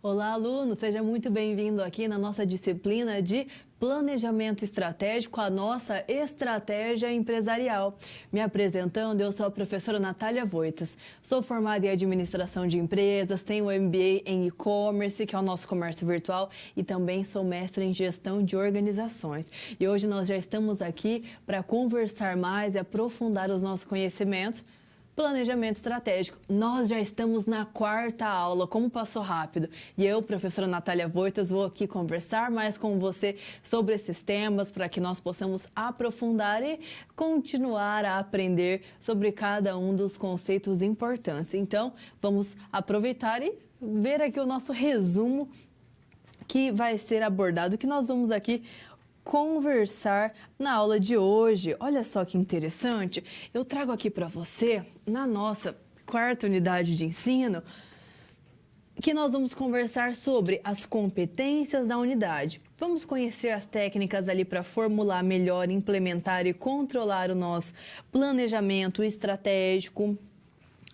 Olá, aluno! Seja muito bem-vindo aqui na nossa disciplina de Planejamento Estratégico, a nossa estratégia empresarial. Me apresentando, eu sou a professora Natália Voitas. Sou formada em Administração de Empresas, tenho MBA em E-Commerce, que é o nosso comércio virtual, e também sou mestre em Gestão de Organizações. E hoje nós já estamos aqui para conversar mais e aprofundar os nossos conhecimentos. Planejamento estratégico. Nós já estamos na 4ª aula, como passou rápido. E eu, professora Natália Voitas, vou aqui conversar mais com você sobre esses temas para que nós possamos aprofundar e continuar a aprender sobre cada um dos conceitos importantes. Então, vamos aproveitar e ver aqui o nosso resumo que vai ser abordado, que nós vamos aqui conversar na aula de hoje. Olha só que interessante, eu trago aqui para você, na nossa 4ª unidade de ensino, que nós vamos conversar sobre as competências da unidade. Vamos conhecer as técnicas ali para formular melhor, implementar e controlar o nosso planejamento estratégico.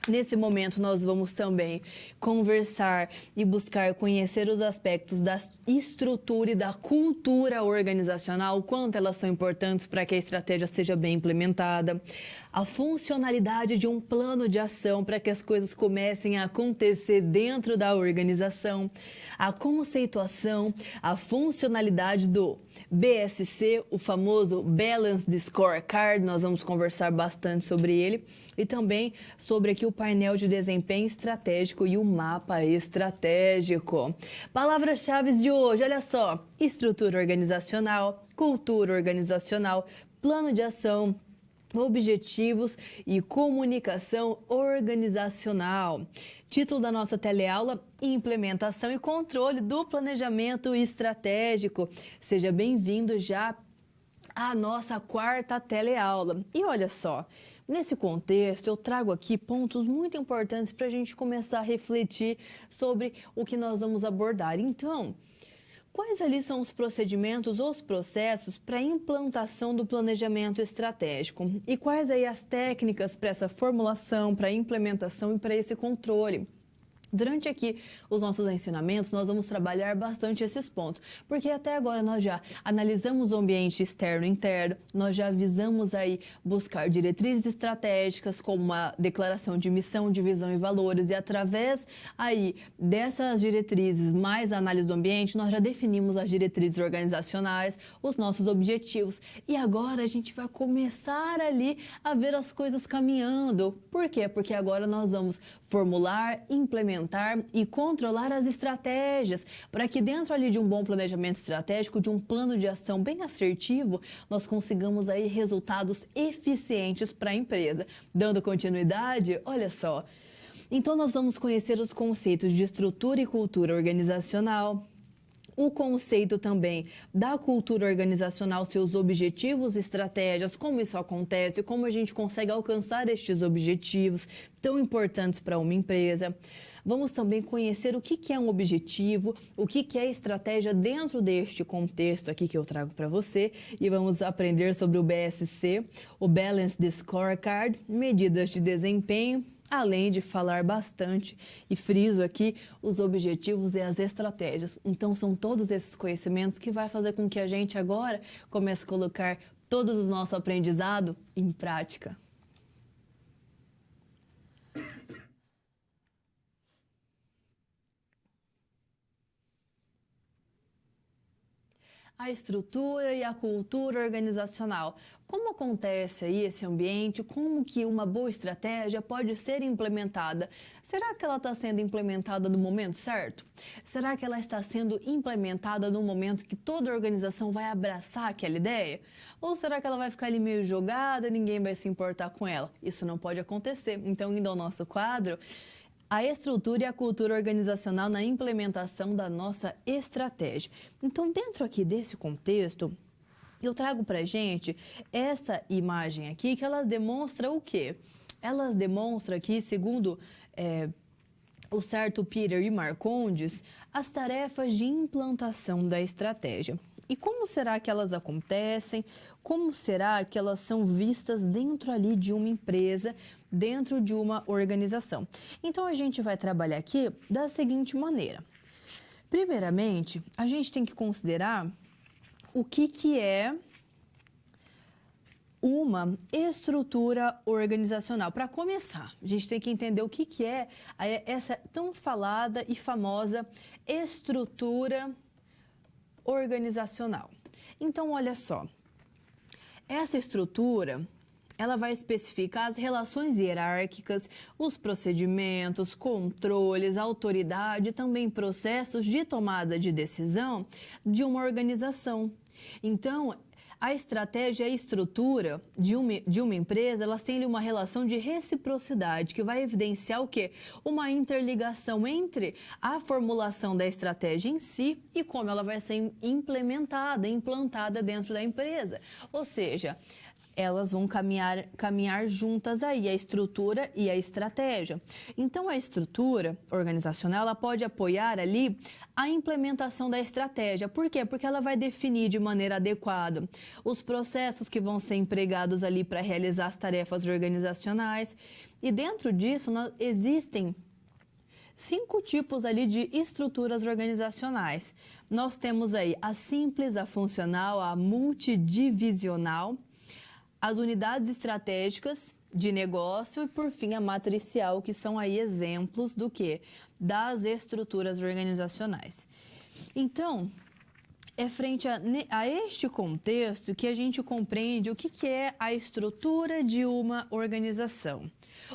Nesse momento, nós vamos também conversar e buscar conhecer os aspectos da estrutura e da cultura organizacional, o quanto elas são importantes para que a estratégia seja bem implementada, a funcionalidade de um plano de ação para que as coisas comecem a acontecer dentro da organização, a conceituação, a funcionalidade do BSC, o famoso Balanced Scorecard, nós vamos conversar bastante sobre ele, e também sobre aqui o painel de desempenho estratégico e o mapa estratégico. Palavras-chave de hoje, olha só: estrutura organizacional, cultura organizacional, plano de ação, objetivos e comunicação organizacional. Título da nossa teleaula: Implementação e controle do planejamento estratégico. Seja bem-vindo já à nossa 4ª teleaula. E olha só, nesse contexto eu trago aqui pontos muito importantes para a gente começar a refletir sobre o que nós vamos abordar. Então, quais ali são os procedimentos ou os processos para a implantação do planejamento estratégico? E quais aí as técnicas para essa formulação, para a implementação e para esse controle? Durante aqui os nossos ensinamentos, nós vamos trabalhar bastante esses pontos, porque até agora nós já analisamos o ambiente externo e interno, nós já visamos aí buscar diretrizes estratégicas, como uma declaração de missão, de visão e valores, e através aí dessas diretrizes, mais a análise do ambiente, nós já definimos as diretrizes organizacionais, os nossos objetivos, e agora a gente vai começar ali a ver as coisas caminhando. Por quê? Porque agora nós vamos formular, implementar e controlar as estratégias, para que dentro ali de um bom planejamento estratégico, de um plano de ação bem assertivo, nós consigamos aí resultados eficientes para a empresa. Dando continuidade, olha só. Então nós vamos conhecer os conceitos de estrutura e cultura organizacional, o conceito também da cultura organizacional, seus objetivos, estratégias, como isso acontece, como a gente consegue alcançar estes objetivos tão importantes para uma empresa. Vamos também conhecer o que é um objetivo, o que é estratégia dentro deste contexto aqui que eu trago para você, e vamos aprender sobre o BSC, o Balanced Scorecard, medidas de desempenho, além de falar bastante, e friso aqui, os objetivos e as estratégias. Então, são todos esses conhecimentos que vai fazer com que a gente agora comece a colocar todos os nosso aprendizado em prática. A estrutura e a cultura organizacional. Como acontece aí esse ambiente? Como que uma boa estratégia pode ser implementada? Será que ela está sendo implementada no momento certo? Será que ela está sendo implementada no momento que toda a organização vai abraçar aquela ideia? Ou será que ela vai ficar ali meio jogada e ninguém vai se importar com ela? Isso não pode acontecer. Então, indo ao nosso quadro, a estrutura e a cultura organizacional na implementação da nossa estratégia. Então, dentro aqui desse contexto, eu trago para a gente essa imagem aqui, que ela demonstra o quê? Elas demonstram aqui, segundo o certo Peter e Marcondes, as tarefas de implantação da estratégia. E como será que elas acontecem? Como será que elas são vistas dentro ali de uma empresa, dentro de uma organização? Então, a gente vai trabalhar aqui da seguinte maneira. Primeiramente, a gente tem que considerar o que é uma estrutura organizacional. Para começar, a gente tem que entender o que é essa tão falada e famosa estrutura organizacional. Então, olha só, essa estrutura, ela vai especificar as relações hierárquicas, os procedimentos, controles, autoridade e também processos de tomada de decisão de uma organização. Então, a estratégia e a estrutura de uma empresa, elas têm ali uma relação de reciprocidade que vai evidenciar o quê? Uma interligação entre a formulação da estratégia em si e como ela vai ser implantada dentro da empresa. Ou seja, elas vão caminhar juntas aí, a estrutura e a estratégia. Então, a estrutura organizacional, ela pode apoiar ali a implementação da estratégia. Por quê? Porque ela vai definir de maneira adequada os processos que vão ser empregados ali para realizar as tarefas organizacionais. E dentro disso, existem 5 tipos ali de estruturas organizacionais. Nós temos aí a simples, a funcional, a multidivisional, as unidades estratégicas de negócio e, por fim, a matricial, que são aí exemplos do quê? Das estruturas organizacionais. Então, é frente a este contexto que a gente compreende o que é a estrutura de uma organização.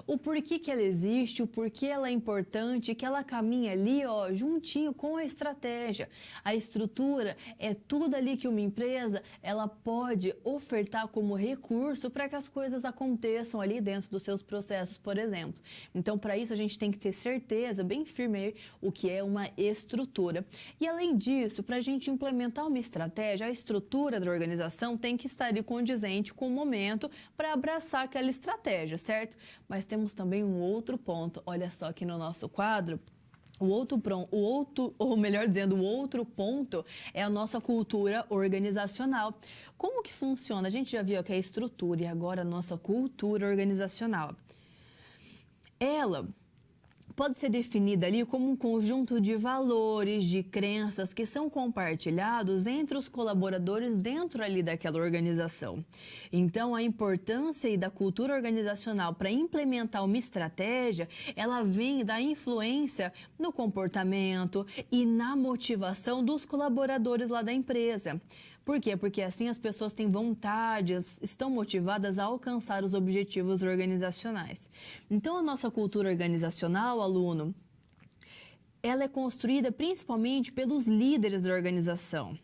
O porquê que ela existe, o porquê ela é importante, que ela caminha ali, ó, juntinho com a estratégia. A estrutura é tudo ali que uma empresa ela pode ofertar como recurso para que as coisas aconteçam ali dentro dos seus processos, por exemplo. Então, para isso, a gente tem que ter certeza, bem firme aí, o que é uma estrutura. E, além disso, para a gente implementar uma estratégia, a estrutura da organização tem que estar ali condizente com o momento para abraçar aquela estratégia, certo? Mas temos também um outro ponto. Olha só aqui no nosso quadro. O outro ponto é a nossa cultura organizacional. Como que funciona? A gente já viu aqui a estrutura e agora a nossa cultura organizacional. Ela pode ser definida ali como um conjunto de valores, de crenças que são compartilhados entre os colaboradores dentro ali daquela organização. Então, a importância da cultura organizacional para implementar uma estratégia, ela vem da influência no comportamento e na motivação dos colaboradores lá da empresa. Por quê? Porque assim as pessoas têm vontade, estão motivadas a alcançar os objetivos organizacionais. Então, a nossa cultura organizacional, aluno, ela é construída principalmente pelos líderes da organização.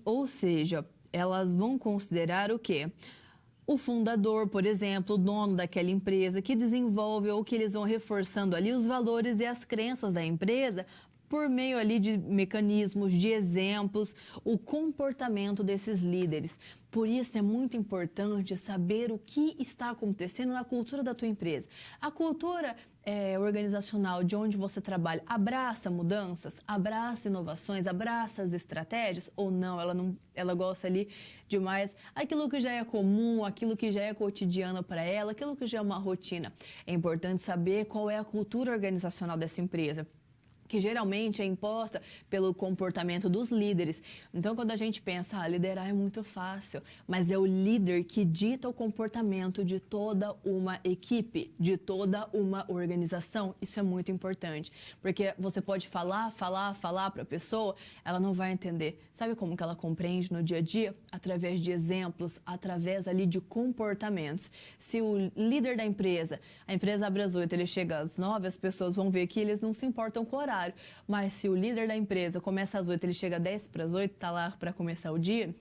Ou seja, elas vão considerar o quê? O fundador, por exemplo, o dono daquela empresa que desenvolve ou que eles vão reforçando ali os valores e as crenças da empresa por meio ali de mecanismos, de exemplos, o comportamento desses líderes. Por isso é muito importante saber o que está acontecendo na cultura da tua empresa. A cultura organizacional de onde você trabalha abraça mudanças, abraça inovações, abraça as estratégias ou não? Ela gosta ali de mais aquilo que já é comum, aquilo que já é cotidiano para ela, aquilo que já é uma rotina. É importante saber qual é a cultura organizacional dessa empresa, que geralmente é imposta pelo comportamento dos líderes. Então, quando a gente pensa, liderar é muito fácil, mas é o líder que dita o comportamento de toda uma equipe, de toda uma organização. Isso é muito importante, porque você pode falar para a pessoa, ela não vai entender. Sabe como que ela compreende no dia a dia? Através de exemplos, através ali de comportamentos. Se o líder da empresa, a empresa abre às 8, ele chega às 9, as pessoas vão ver que eles não se importam com o horário. Mas se o líder da empresa começa às 8, ele chega às 10 para as 8, está lá para começar o dia,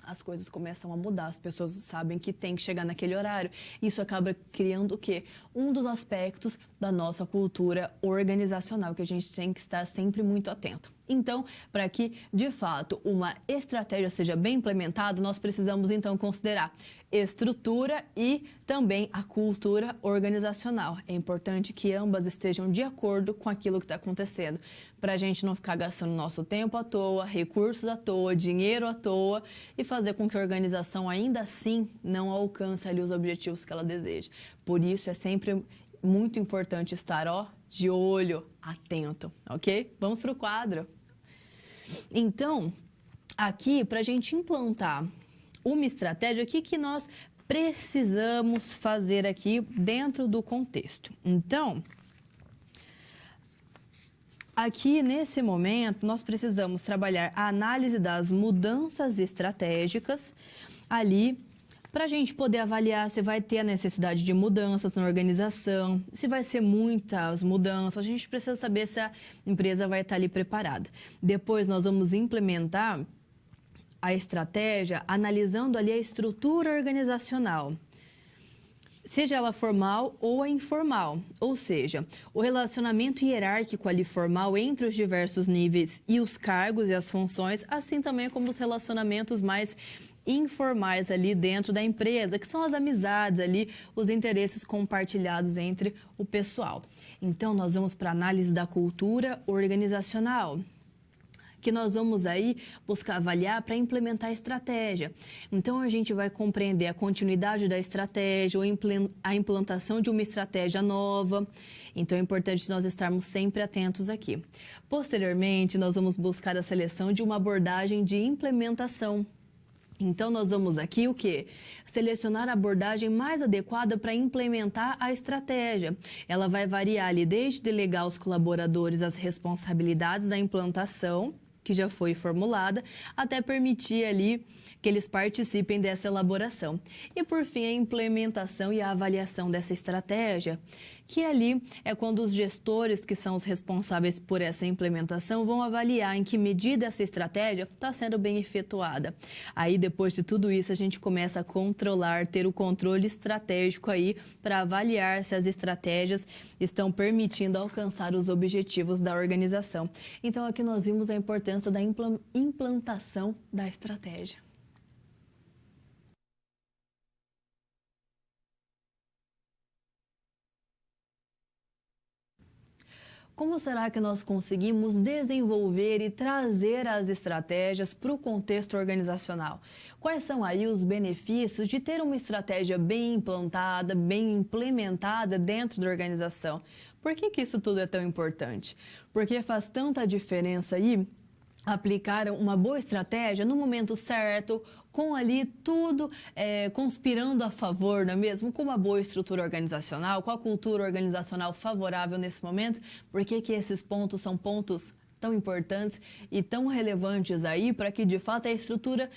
as coisas começam a mudar, as pessoas sabem que tem que chegar naquele horário. Isso acaba criando o quê? Um dos aspectos da nossa cultura organizacional, que a gente tem que estar sempre muito atento. Então, para que, de fato, uma estratégia seja bem implementada, nós precisamos, então, considerar estrutura e também a cultura organizacional. É importante que ambas estejam de acordo com aquilo que está acontecendo, para a gente não ficar gastando nosso tempo à toa, recursos à toa, dinheiro à toa e fazer com que a organização, ainda assim, não alcance ali os objetivos que ela deseja. Por isso, é sempre muito importante estar, de olho, atento, ok? Vamos para o quadro. Então, aqui, para a gente implantar uma estratégia, o que nós precisamos fazer aqui dentro do contexto? Então, aqui nesse momento, nós precisamos trabalhar a análise das mudanças estratégicas ali, para a gente poder avaliar se vai ter a necessidade de mudanças na organização, se vai ser muitas mudanças, a gente precisa saber se a empresa vai estar ali preparada. Depois nós vamos implementar a estratégia analisando ali a estrutura organizacional, seja ela formal ou informal, ou seja, o relacionamento hierárquico ali formal entre os diversos níveis e os cargos e as funções, assim também como os relacionamentos mais informais ali dentro da empresa, que são as amizades ali, os interesses compartilhados entre o pessoal. Então, nós vamos para a análise da cultura organizacional, que nós vamos aí buscar avaliar para implementar a estratégia. Então, a gente vai compreender a continuidade da estratégia ou a implantação de uma estratégia nova. Então, é importante nós estarmos sempre atentos aqui. Posteriormente, nós vamos buscar a seleção de uma abordagem de implementação. Então, nós vamos aqui o quê? Selecionar a abordagem mais adequada para implementar a estratégia. Ela vai variar ali desde delegar aos colaboradores as responsabilidades da implantação, que já foi formulada, até permitir ali que eles participem dessa elaboração. E, por fim, a implementação e a avaliação dessa estratégia, que ali é quando os gestores, que são os responsáveis por essa implementação, vão avaliar em que medida essa estratégia está sendo bem efetuada. Aí, depois de tudo isso, a gente começa a controlar, ter o controle estratégico aí para avaliar se as estratégias estão permitindo alcançar os objetivos da organização. Então, aqui nós vimos a importância da implantação da estratégia. Como será que nós conseguimos desenvolver e trazer as estratégias para o contexto organizacional? Quais são aí os benefícios de ter uma estratégia bem implantada, bem implementada dentro da organização? Por que isso tudo é tão importante? Porque faz tanta diferença aí aplicar uma boa estratégia no momento certo, com ali tudo conspirando a favor, não é mesmo? Com uma boa estrutura organizacional, com a cultura organizacional favorável nesse momento. Por que esses pontos são pontos tão importantes e tão relevantes aí para que, de fato, a estrutura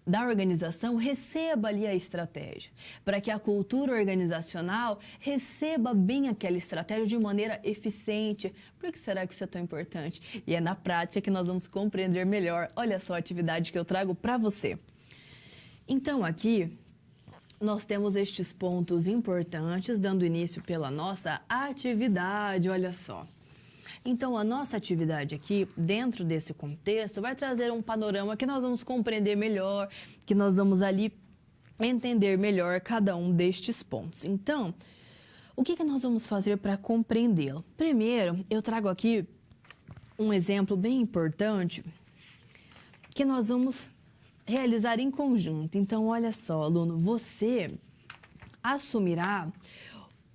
da organização receba ali a estratégia, para que a cultura organizacional receba bem aquela estratégia de maneira eficiente. Por que será que isso é tão importante? E é na prática que nós vamos compreender melhor. Olha só a atividade que eu trago para você. Então, aqui nós temos estes pontos importantes, dando início pela nossa atividade, olha só. Então, a nossa atividade aqui, dentro desse contexto, vai trazer um panorama que nós vamos compreender melhor, que nós vamos ali entender melhor cada um destes pontos. Então, o que nós vamos fazer para compreendê-lo? Primeiro, eu trago aqui um exemplo bem importante que nós vamos realizar em conjunto. Então, olha só, aluno, você assumirá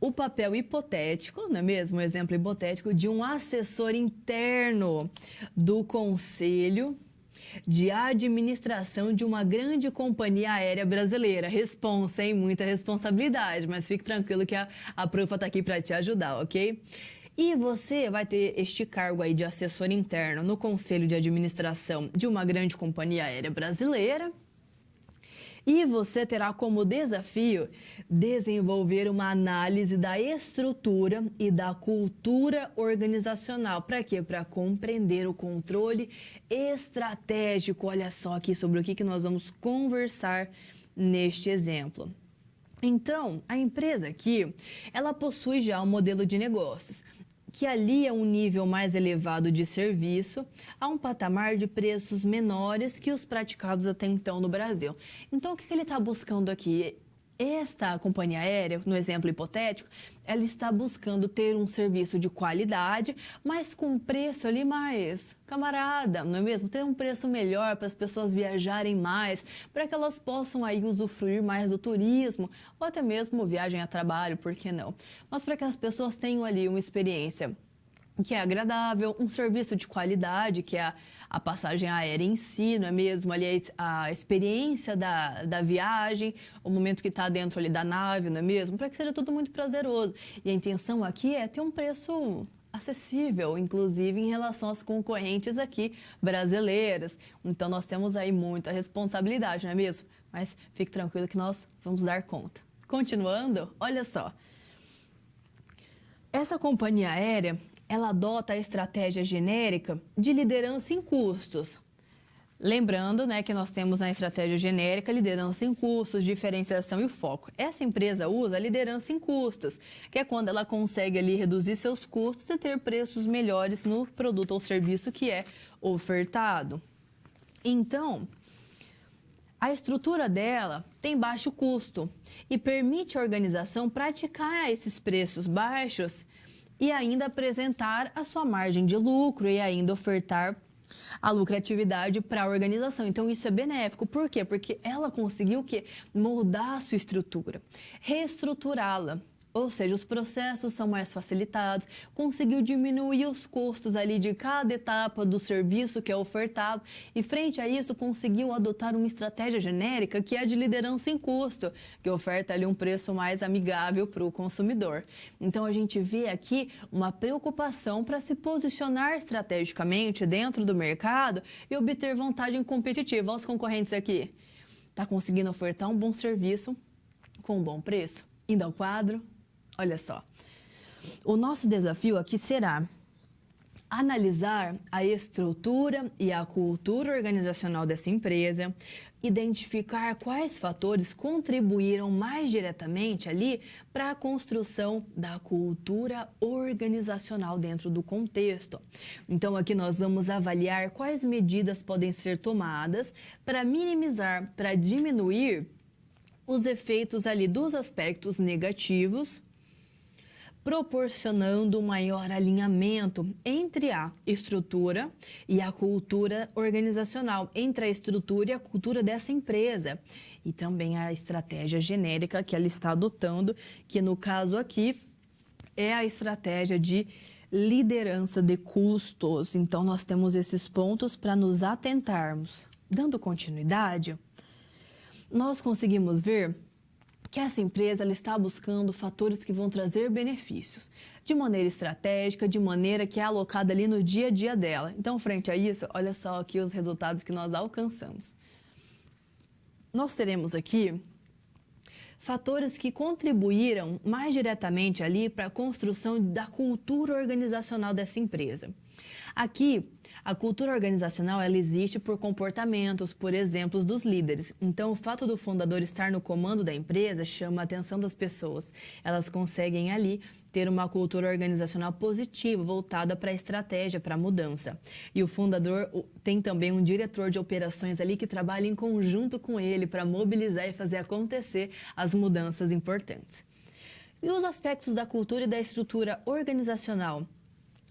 o papel hipotético, não é mesmo? Um exemplo hipotético de um assessor interno do Conselho de Administração de uma grande companhia aérea brasileira. Responsa, hein? Muita responsabilidade, mas fique tranquilo que a profa está aqui para te ajudar, ok? E você vai ter este cargo aí de assessor interno no Conselho de Administração de uma grande companhia aérea brasileira. E você terá como desafio desenvolver uma análise da estrutura e da cultura organizacional. Para quê? Para compreender o controle estratégico. Olha só aqui sobre o que nós vamos conversar neste exemplo. Então, a empresa aqui, ela possui já um modelo de negócios que alia um nível mais elevado de serviço a um patamar de preços menores que os praticados até então no Brasil. Então, o que ele está buscando aqui? Esta companhia aérea, no exemplo hipotético, ela está buscando ter um serviço de qualidade, mas com preço ali mais camarada, não é mesmo? Ter um preço melhor para as pessoas viajarem mais, para que elas possam aí usufruir mais do turismo, ou até mesmo viagem a trabalho, por que não? Mas para que as pessoas tenham ali uma experiência que é agradável, um serviço de qualidade, que é a passagem aérea em si, não é mesmo? Ali a experiência da viagem, o momento que está dentro ali da nave, não é mesmo? Para que seja tudo muito prazeroso. E a intenção aqui é ter um preço acessível, inclusive em relação às concorrentes aqui brasileiras. Então nós temos aí muita responsabilidade, não é mesmo? Mas fique tranquilo que nós vamos dar conta. Continuando, olha só. Essa companhia aérea, ela adota a estratégia genérica de liderança em custos. Lembrando, né, que nós temos na estratégia genérica liderança em custos, diferenciação e foco. Essa empresa usa a liderança em custos, que é quando ela consegue ali reduzir seus custos e ter preços melhores no produto ou serviço que é ofertado. Então, a estrutura dela tem baixo custo e permite à organização praticar esses preços baixos e ainda apresentar a sua margem de lucro e ainda ofertar a lucratividade para a organização. Então, isso é benéfico. Por quê? Porque ela conseguiu o quê? Moldar a sua estrutura, reestruturá-la. Ou seja, os processos são mais facilitados, conseguiu diminuir os custos ali de cada etapa do serviço que é ofertado e, frente a isso, conseguiu adotar uma estratégia genérica que é de liderança em custo, que oferta ali um preço mais amigável para o consumidor. Então, a gente vê aqui uma preocupação para se posicionar estrategicamente dentro do mercado e obter vantagem competitiva. Olha os concorrentes aqui. Está conseguindo ofertar um bom serviço com um bom preço. Indo ao quadro. Olha só, o nosso desafio aqui será analisar a estrutura e a cultura organizacional dessa empresa, identificar quais fatores contribuíram mais diretamente ali para a construção da cultura organizacional dentro do contexto. Então, aqui nós vamos avaliar quais medidas podem ser tomadas para minimizar, para diminuir os efeitos ali dos aspectos negativos, proporcionando um maior alinhamento entre a estrutura e a cultura organizacional, entre a estrutura e a cultura dessa empresa, e também a estratégia genérica que ela está adotando, que no caso aqui é a estratégia de liderança de custos. Então, nós temos esses pontos para nos atentarmos. Dando continuidade, nós conseguimos ver que essa empresa ela está buscando fatores que vão trazer benefícios de maneira estratégica, de maneira que é alocada ali no dia a dia dela. Então, frente a isso, olha só aqui os resultados que nós alcançamos. Nós teremos aqui fatores que contribuíram mais diretamente ali para a construção da cultura organizacional dessa empresa. Aqui, a cultura organizacional ela existe por comportamentos, por exemplos dos líderes. Então, o fato do fundador estar no comando da empresa chama a atenção das pessoas. Elas conseguem ali ter uma cultura organizacional positiva, voltada para a estratégia, para a mudança. E o fundador tem também um diretor de operações ali que trabalha em conjunto com ele para mobilizar e fazer acontecer as mudanças importantes. E os aspectos da cultura e da estrutura organizacional?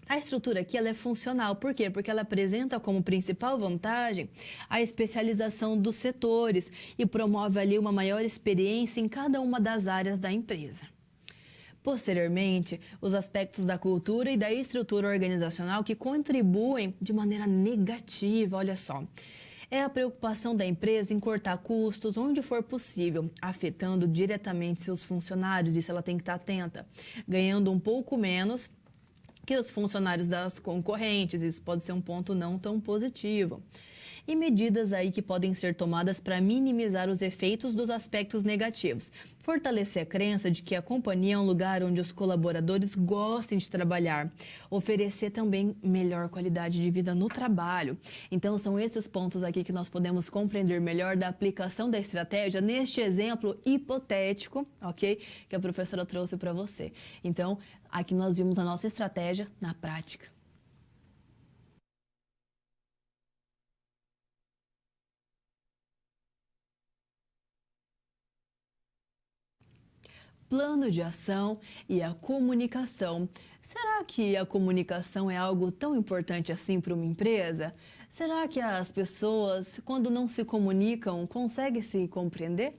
A estrutura aqui ela é funcional. Por quê? Porque ela apresenta como principal vantagem a especialização dos setores e promove ali uma maior experiência em cada uma das áreas da empresa. Posteriormente, os aspectos da cultura e da estrutura organizacional que contribuem de maneira negativa, olha só, é a preocupação da empresa em cortar custos onde for possível, afetando diretamente seus funcionários, isso ela tem que estar atenta, ganhando um pouco menos que os funcionários das concorrentes, isso pode ser um ponto não tão positivo. E medidas aí que podem ser tomadas para minimizar os efeitos dos aspectos negativos. Fortalecer a crença de que a companhia é um lugar onde os colaboradores gostem de trabalhar. Oferecer também melhor qualidade de vida no trabalho. Então, são esses pontos aqui que nós podemos compreender melhor da aplicação da estratégia neste exemplo hipotético, ok? Que a professora trouxe para você. Então, aqui nós vimos a nossa estratégia na prática. Plano de ação e a comunicação. Será que a comunicação é algo tão importante assim para uma empresa? Será que as pessoas, quando não se comunicam, conseguem se compreender?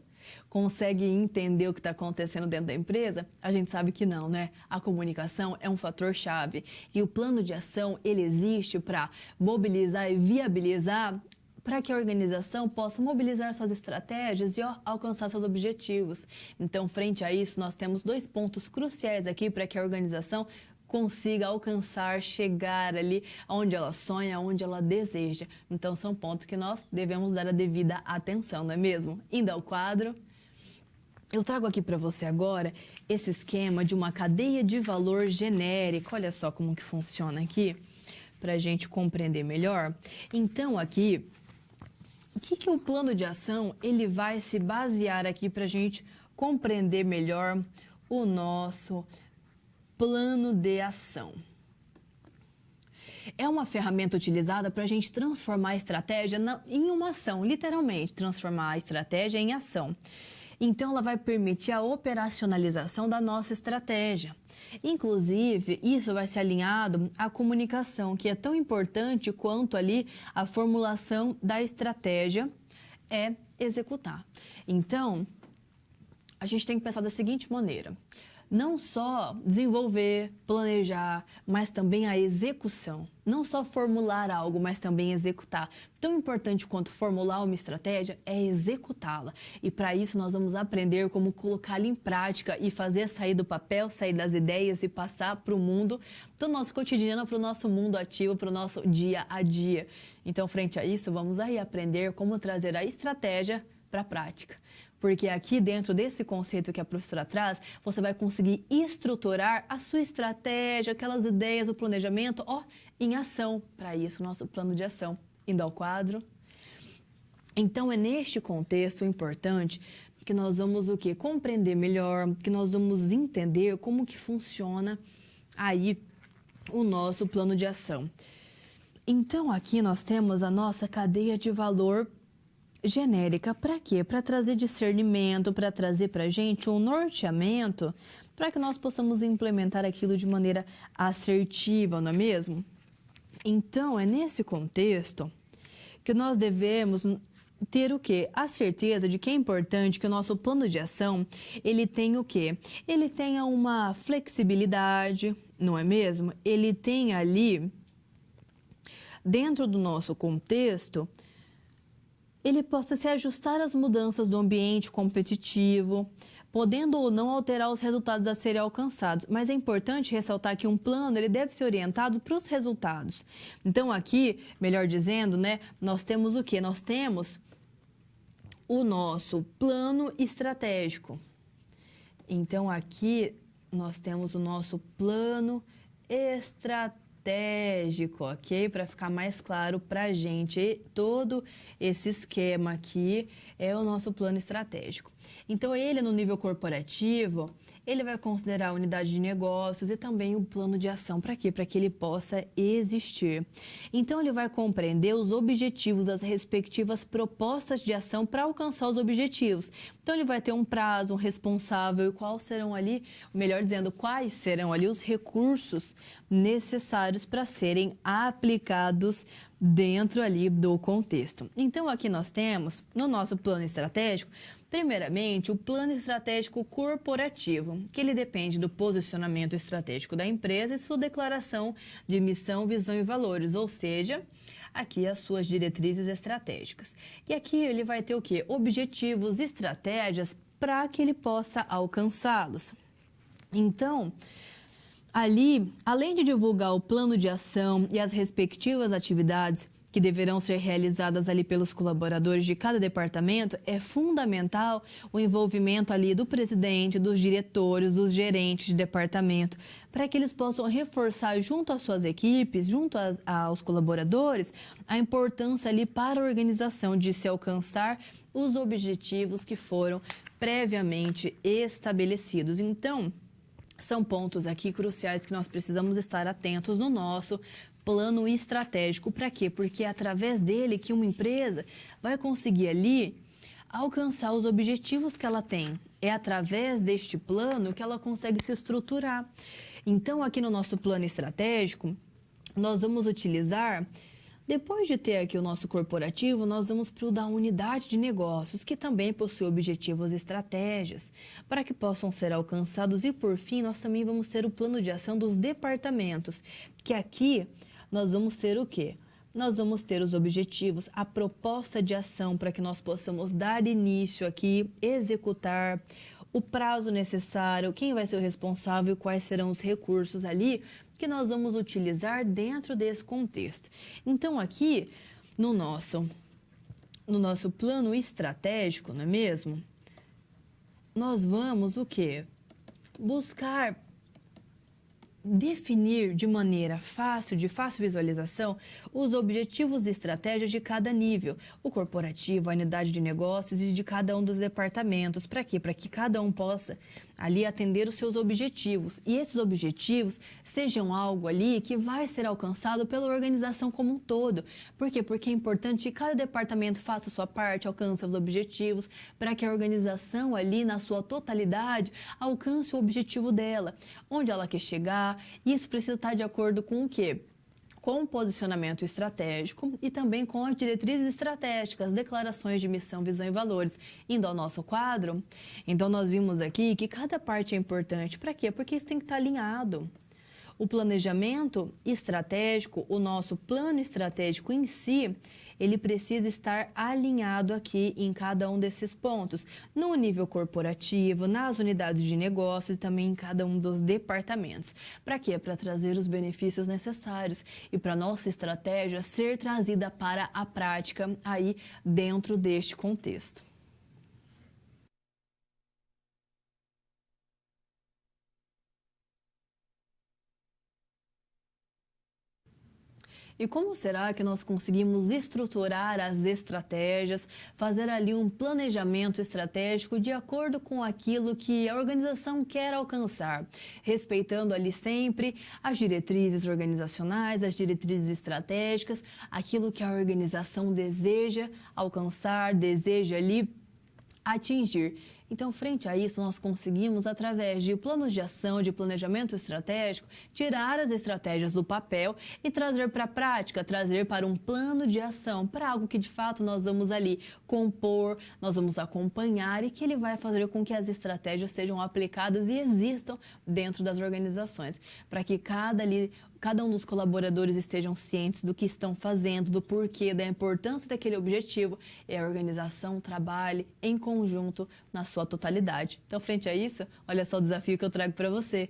Consegue entender o que está acontecendo dentro da empresa? A gente sabe que não, né? A comunicação é um fator chave e o plano de ação ele existe para mobilizar e viabilizar para que a organização possa mobilizar suas estratégias e alcançar seus objetivos. Então, frente a isso, nós temos 2 pontos cruciais aqui para que a organização consiga alcançar, chegar ali onde ela sonha, onde ela deseja. Então, são pontos que nós devemos dar a devida atenção, não é mesmo? Indo ao quadro. Eu trago aqui para você agora esse esquema de uma cadeia de valor genérica. Olha só como que funciona aqui, para a gente compreender melhor. Então, aqui, o que o plano de ação ele vai se basear aqui para a gente compreender melhor o nosso plano de ação? É uma ferramenta utilizada para a gente transformar a estratégia em uma ação, literalmente, transformar a estratégia em ação. Então, ela vai permitir a operacionalização da nossa estratégia. Inclusive, isso vai ser alinhado à comunicação, que é tão importante quanto ali a formulação da estratégia é executar. Então, a gente tem que pensar da seguinte maneira: não só desenvolver, planejar, mas também a execução. Não só formular algo, mas também executar. Tão importante quanto formular uma estratégia é executá-la. E para isso nós vamos aprender como colocá-la em prática e fazer sair do papel, sair das ideias e passar para o mundo do nosso cotidiano, para o nosso mundo ativo, para o nosso dia a dia. Então, frente a isso, vamos aí aprender como trazer a estratégia para a prática. Porque aqui dentro desse conceito que a professora traz, você vai conseguir estruturar a sua estratégia, aquelas ideias, o planejamento, em ação. Para isso, nosso plano de ação. Indo ao quadro. Então, é neste contexto importante que nós vamos o quê? Compreender melhor, que nós vamos entender como que funciona aí o nosso plano de ação. Então, aqui nós temos a nossa cadeia de valor genérica. Para quê? Para trazer discernimento, para trazer para a gente um norteamento, para que nós possamos implementar aquilo de maneira assertiva, não é mesmo? Então, é nesse contexto que nós devemos ter o quê? A certeza de que é importante que o nosso plano de ação, ele tenha o quê? Ele tenha uma flexibilidade, não é mesmo? Ele tenha ali, dentro do nosso contexto, ele possa se ajustar às mudanças do ambiente competitivo, podendo ou não alterar os resultados a serem alcançados. Mas é importante ressaltar que um plano ele deve ser orientado para os resultados. Então, aqui, melhor dizendo, né, nós temos o quê? Nós temos o nosso plano estratégico. Então, aqui, nós temos o nosso plano estratégico, ok? Para ficar mais claro para a gente, todo esse esquema aqui é o nosso plano estratégico. Então, ele no nível corporativo, ele vai considerar a unidade de negócios e também o plano de ação. Para quê? Para que ele possa existir. Então, ele vai compreender os objetivos, as respectivas propostas de ação para alcançar os objetivos. Então, ele vai ter um prazo, um responsável e quais serão ali os recursos necessários para serem aplicados dentro ali do contexto. Então, aqui nós temos, no nosso plano estratégico, primeiramente, o plano estratégico corporativo, que ele depende do posicionamento estratégico da empresa e sua declaração de missão, visão e valores, ou seja, aqui as suas diretrizes estratégicas. E aqui ele vai ter o quê? Objetivos e estratégias para que ele possa alcançá-los. Então, ali, além de divulgar o plano de ação e as respectivas atividades que deverão ser realizadas ali pelos colaboradores de cada departamento, é fundamental o envolvimento ali do presidente, dos diretores, dos gerentes de departamento, para que eles possam reforçar junto às suas equipes, junto aos colaboradores, a importância ali para a organização de se alcançar os objetivos que foram previamente estabelecidos. Então, são pontos aqui cruciais que nós precisamos estar atentos no nosso plano estratégico. Para quê? Porque é através dele que uma empresa vai conseguir ali alcançar os objetivos que ela tem. É através deste plano que ela consegue se estruturar. Então, aqui no nosso plano estratégico, nós vamos utilizar Depois de ter aqui o nosso corporativo, nós vamos para o da unidade de negócios, que também possui objetivos e estratégias, para que possam ser alcançados. E, por fim, nós também vamos ter o plano de ação dos departamentos, que aqui nós vamos ter o quê? Nós vamos ter os objetivos, a proposta de ação para que nós possamos dar início aqui, executar, o prazo necessário, quem vai ser o responsável, quais serão os recursos ali que nós vamos utilizar dentro desse contexto. Então, aqui no nosso plano estratégico, não é mesmo? Nós vamos o quê? Buscar definir de maneira fácil, de fácil visualização, os objetivos e estratégias de cada nível, o corporativo, a unidade de negócios e de cada um dos departamentos. Para quê? Para que cada um possa ali atender os seus objetivos. E esses objetivos sejam algo ali que vai ser alcançado pela organização como um todo. Por quê? Porque é importante que cada departamento faça a sua parte, alcance os objetivos, para que a organização ali, na sua totalidade, alcance o objetivo dela. Onde ela quer chegar, isso precisa estar de acordo com o quê? Com o posicionamento estratégico e também com as diretrizes estratégicas, declarações de missão, visão e valores. Indo ao nosso quadro, então nós vimos aqui que cada parte é importante. Para quê? Porque isso tem que estar alinhado. O planejamento estratégico, o nosso plano estratégico em si, ele precisa estar alinhado aqui em cada um desses pontos, no nível corporativo, nas unidades de negócios e também em cada um dos departamentos. Para quê? Para trazer os benefícios necessários e para nossa estratégia ser trazida para a prática aí dentro deste contexto. E como será que nós conseguimos estruturar as estratégias, fazer ali um planejamento estratégico de acordo com aquilo que a organização quer alcançar, respeitando ali sempre as diretrizes organizacionais, as diretrizes estratégicas, aquilo que a organização deseja alcançar, deseja ali atingir. Então, frente a isso, nós conseguimos, através de planos de ação, de planejamento estratégico, tirar as estratégias do papel e trazer para a prática, trazer para um plano de ação, para algo que de fato nós vamos ali compor, nós vamos acompanhar e que ele vai fazer com que as estratégias sejam aplicadas e existam dentro das organizações, para que cada um dos colaboradores estejam cientes do que estão fazendo, do porquê, da importância daquele objetivo e a organização trabalhe em conjunto na sua totalidade. Então, frente a isso, olha só o desafio que eu trago para você.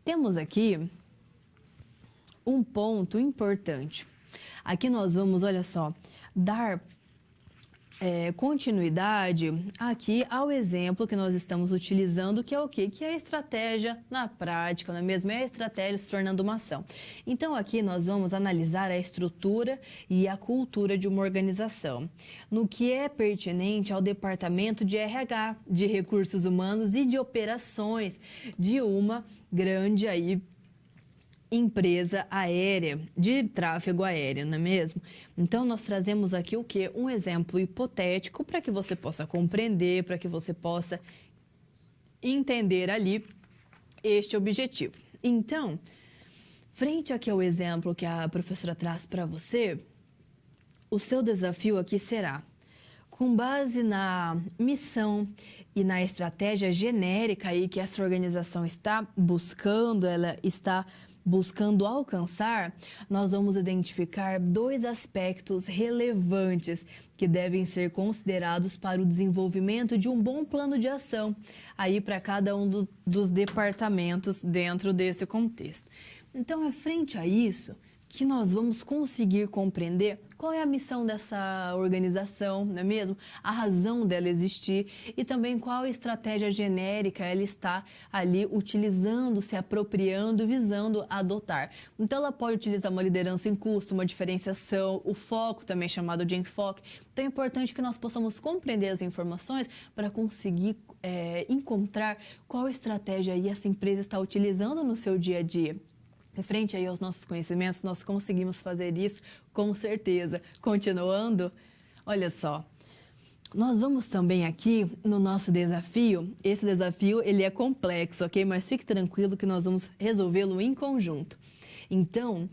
Temos aqui um ponto importante. Aqui nós vamos, olha só, dar continuidade aqui ao exemplo que nós estamos utilizando, que é o quê? Que é a estratégia na prática, não é mesmo? É a estratégia se tornando uma ação. Então, aqui nós vamos analisar a estrutura e a cultura de uma organização, no que é pertinente ao departamento de RH, de recursos humanos e de operações de uma grande empresa aérea, de tráfego aéreo, não é mesmo? Então, nós trazemos aqui o quê? Um exemplo hipotético para que você possa compreender, para que você possa entender ali este objetivo. Então, frente aqui ao exemplo que a professora traz para você, o seu desafio aqui será, com base na missão e na estratégia genérica aí que essa organização está buscando, ela está buscando alcançar, nós vamos identificar 2 aspectos relevantes que devem ser considerados para o desenvolvimento de um bom plano de ação aí para cada um dos departamentos dentro desse contexto. Então, é frente a isso que nós vamos conseguir compreender qual é a missão dessa organização, não é mesmo? A razão dela existir e também qual estratégia genérica ela está ali utilizando, se apropriando, visando adotar. Então, ela pode utilizar uma liderança em custo, uma diferenciação, o foco, também chamado de enfoque. Então, é importante que nós possamos compreender as informações para conseguir encontrar qual estratégia essa empresa está utilizando no seu dia a dia. Frente aí aos nossos conhecimentos, nós conseguimos fazer isso com certeza. Continuando, olha só, nós vamos também aqui no nosso desafio, esse desafio ele é complexo, ok? Mas fique tranquilo que nós vamos resolvê-lo em conjunto. Então,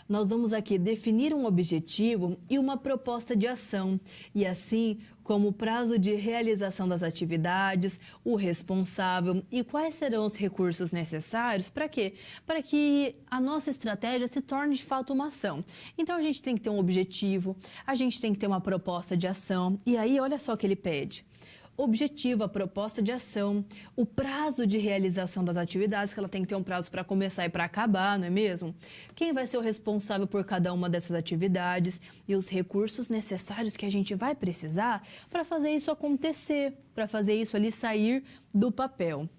nós vamos aqui definir um objetivo e uma proposta de ação, e assim como o prazo de realização das atividades, o responsável e quais serão os recursos necessários para quê? Para que a nossa estratégia se torne de fato uma ação. Então a gente tem que ter um objetivo, a gente tem que ter uma proposta de ação, e aí olha só o que ele pede. Objetivo, a proposta de ação, o prazo de realização das atividades, que ela tem que ter um prazo para começar e para acabar, não é mesmo? Quem vai ser o responsável por cada uma dessas atividades e os recursos necessários que a gente vai precisar para fazer isso acontecer, para fazer isso ali sair do papel.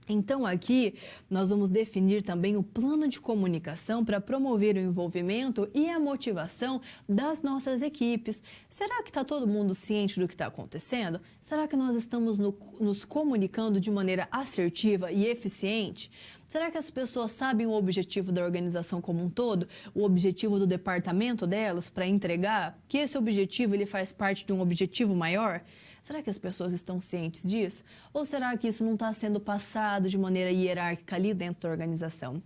Então, aqui, nós vamos definir também o plano de comunicação para promover o envolvimento e a motivação das nossas equipes. Será que está todo mundo ciente do que está acontecendo? Será que nós estamos nos comunicando de maneira assertiva e eficiente? Será que as pessoas sabem o objetivo da organização como um todo? O objetivo do departamento delas para entregar? Que esse objetivo ele faz parte de um objetivo maior? Será que as pessoas estão cientes disso? Ou será que isso não está sendo passado de maneira hierárquica ali dentro da organização?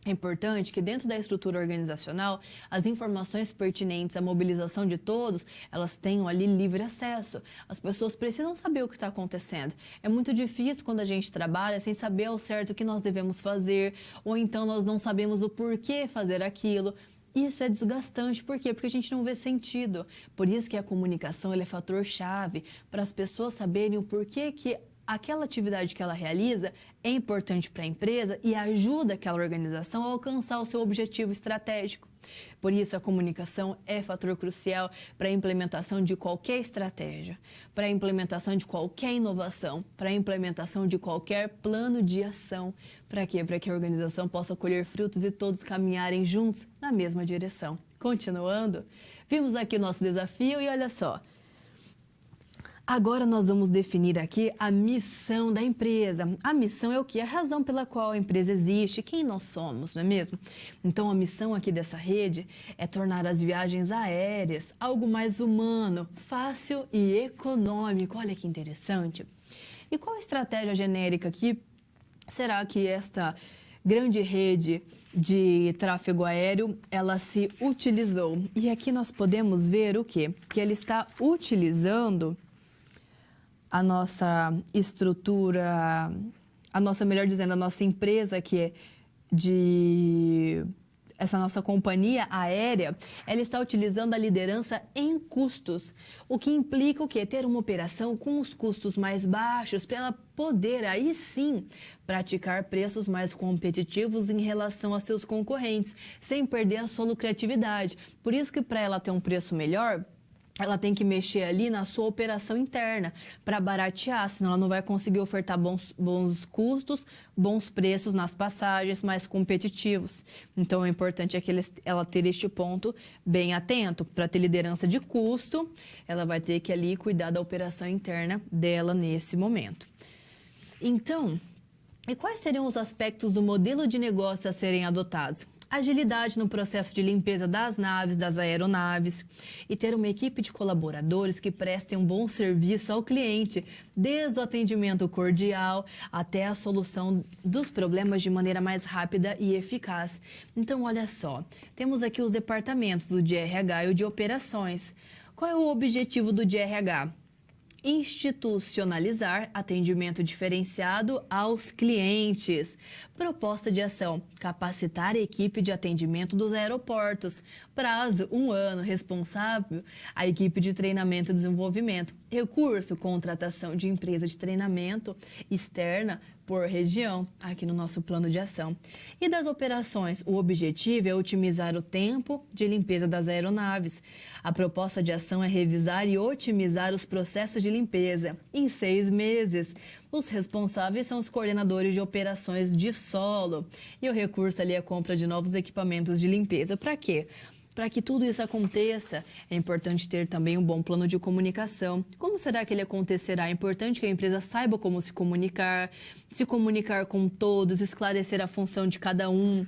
É importante que dentro da estrutura organizacional, as informações pertinentes à mobilização de todos, elas tenham ali livre acesso. As pessoas precisam saber o que está acontecendo. É muito difícil quando a gente trabalha sem saber ao certo o que nós devemos fazer, ou então nós não sabemos o porquê fazer aquilo. Isso é desgastante, por quê? Porque a gente não vê sentido. Por isso que a comunicação é fator-chave para as pessoas saberem o porquê que aquela atividade que ela realiza é importante para a empresa e ajuda aquela organização a alcançar o seu objetivo estratégico. Por isso, a comunicação é fator crucial para a implementação de qualquer estratégia, para a implementação de qualquer inovação, para a implementação de qualquer plano de ação. Para quê? Para que a organização possa colher frutos e todos caminharem juntos na mesma direção. Continuando, vimos aqui nosso desafio e olha só. Agora nós vamos definir aqui a missão da empresa. A missão é o quê? A razão pela qual a empresa existe, quem nós somos, não é mesmo? Então a missão aqui dessa rede é tornar as viagens aéreas algo mais humano, fácil e econômico. Olha que interessante. E qual a estratégia genérica aqui será que esta grande rede de tráfego aéreo ela se utilizou? E aqui nós podemos ver o quê? Que ela está utilizando a nossa estrutura, melhor dizendo, a nossa empresa que é essa nossa companhia aérea, ela está utilizando a liderança em custos, o que implica o quê? Ter uma operação com os custos mais baixos para ela poder, aí sim, praticar preços mais competitivos em relação a seus concorrentes, sem perder a sua lucratividade. Por isso que para ela ter um preço melhor, ela tem que mexer ali na sua operação interna para baratear, senão ela não vai conseguir ofertar bons custos, bons preços nas passagens, mais competitivos. Então, o importante é que ela ter este ponto bem atento. Para ter liderança de custo, ela vai ter que ali cuidar da operação interna dela nesse momento. Então, e quais seriam os aspectos do modelo de negócio a serem adotados? Agilidade no processo de limpeza das naves, das aeronaves e ter uma equipe de colaboradores que prestem um bom serviço ao cliente, desde o atendimento cordial até a solução dos problemas de maneira mais rápida e eficaz. Então, olha só, temos aqui os departamentos do de RH e o de operações. Qual é o objetivo do de RH? Institucionalizar atendimento diferenciado aos clientes. Proposta de ação: capacitar a equipe de atendimento dos aeroportos. Prazo: 1 ano. Responsável: a equipe de treinamento e desenvolvimento. Recurso: contratação de empresa de treinamento externa por região, aqui no nosso plano de ação. E das operações, o objetivo é otimizar o tempo de limpeza das aeronaves. A proposta de ação é revisar e otimizar os processos de limpeza em 6 meses. Os responsáveis são os coordenadores de operações de solo. E o recurso ali é a compra de novos equipamentos de limpeza. Para quê? Para que tudo isso aconteça, é importante ter também um bom plano de comunicação. Como será que ele acontecerá? É importante que a empresa saiba como se comunicar com todos, esclarecer a função de cada um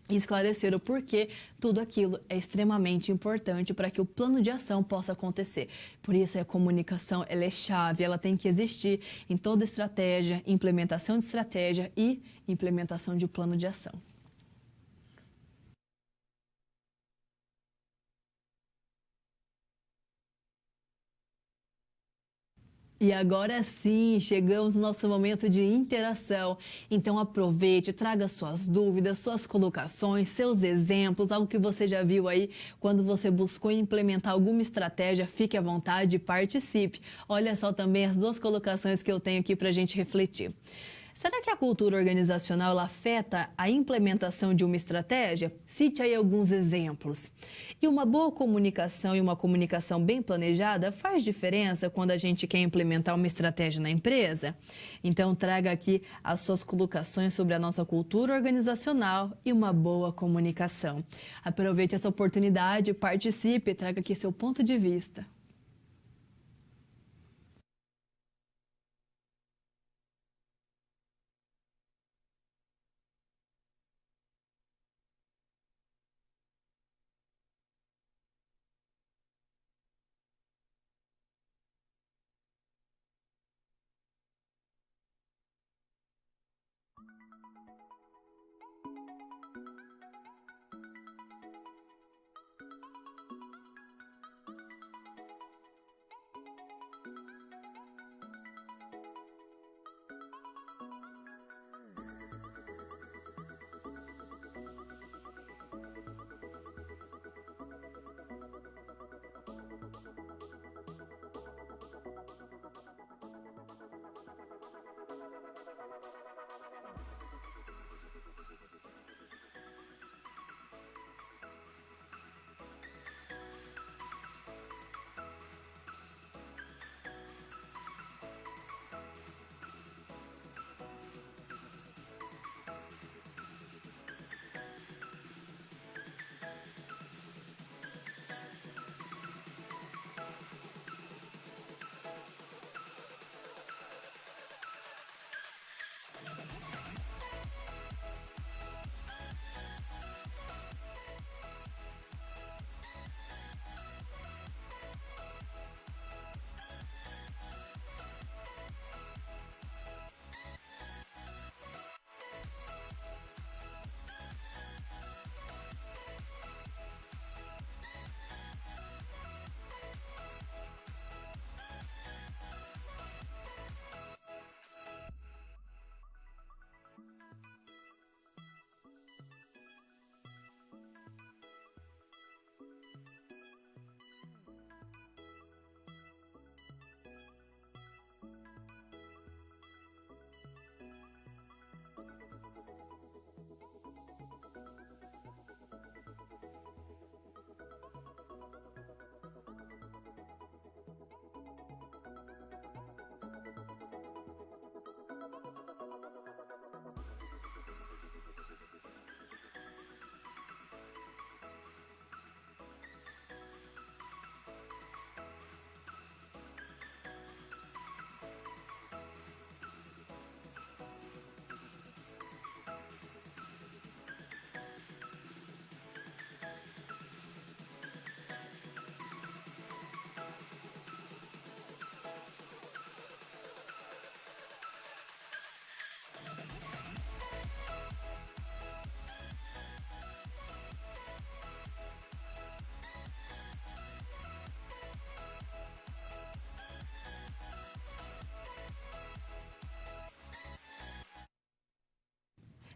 e esclarecer o porquê tudo aquilo é extremamente importante para que o plano de ação possa acontecer. Por isso, a comunicação ela é chave, ela tem que existir em toda estratégia, implementação de estratégia e implementação de plano de ação. E agora sim, chegamos no nosso momento de interação. Então aproveite, traga suas dúvidas, suas colocações, seus exemplos, algo que você já viu aí quando você buscou implementar alguma estratégia, fique à vontade e participe. Olha só também as duas colocações que eu tenho aqui para a gente refletir. Será que a cultura organizacional ela afeta a implementação de uma estratégia? Cite aí alguns exemplos. E uma boa comunicação e uma comunicação bem planejada faz diferença quando a gente quer implementar uma estratégia na empresa? Então traga aqui as suas colocações sobre a nossa cultura organizacional e uma boa comunicação. Aproveite essa oportunidade, participe, traga aqui seu ponto de vista.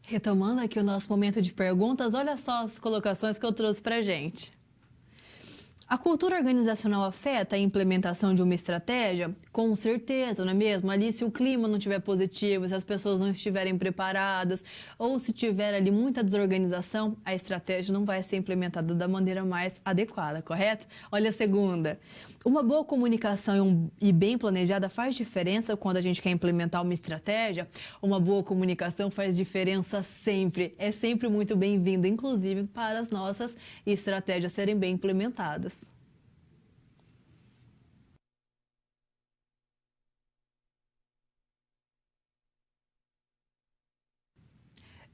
Retomando aqui o nosso momento de perguntas, olha só as colocações que eu trouxe para a gente. A cultura organizacional afeta a implementação de uma estratégia? Com certeza, não é mesmo? Ali, se o clima não estiver positivo, se as pessoas não estiverem preparadas ou se tiver ali muita desorganização, a estratégia não vai ser implementada da maneira mais adequada, correto? Olha a segunda. Uma boa comunicação e bem planejada faz diferença quando a gente quer implementar uma estratégia? Uma boa comunicação faz diferença sempre. É sempre muito bem-vinda, inclusive para as nossas estratégias serem bem implementadas.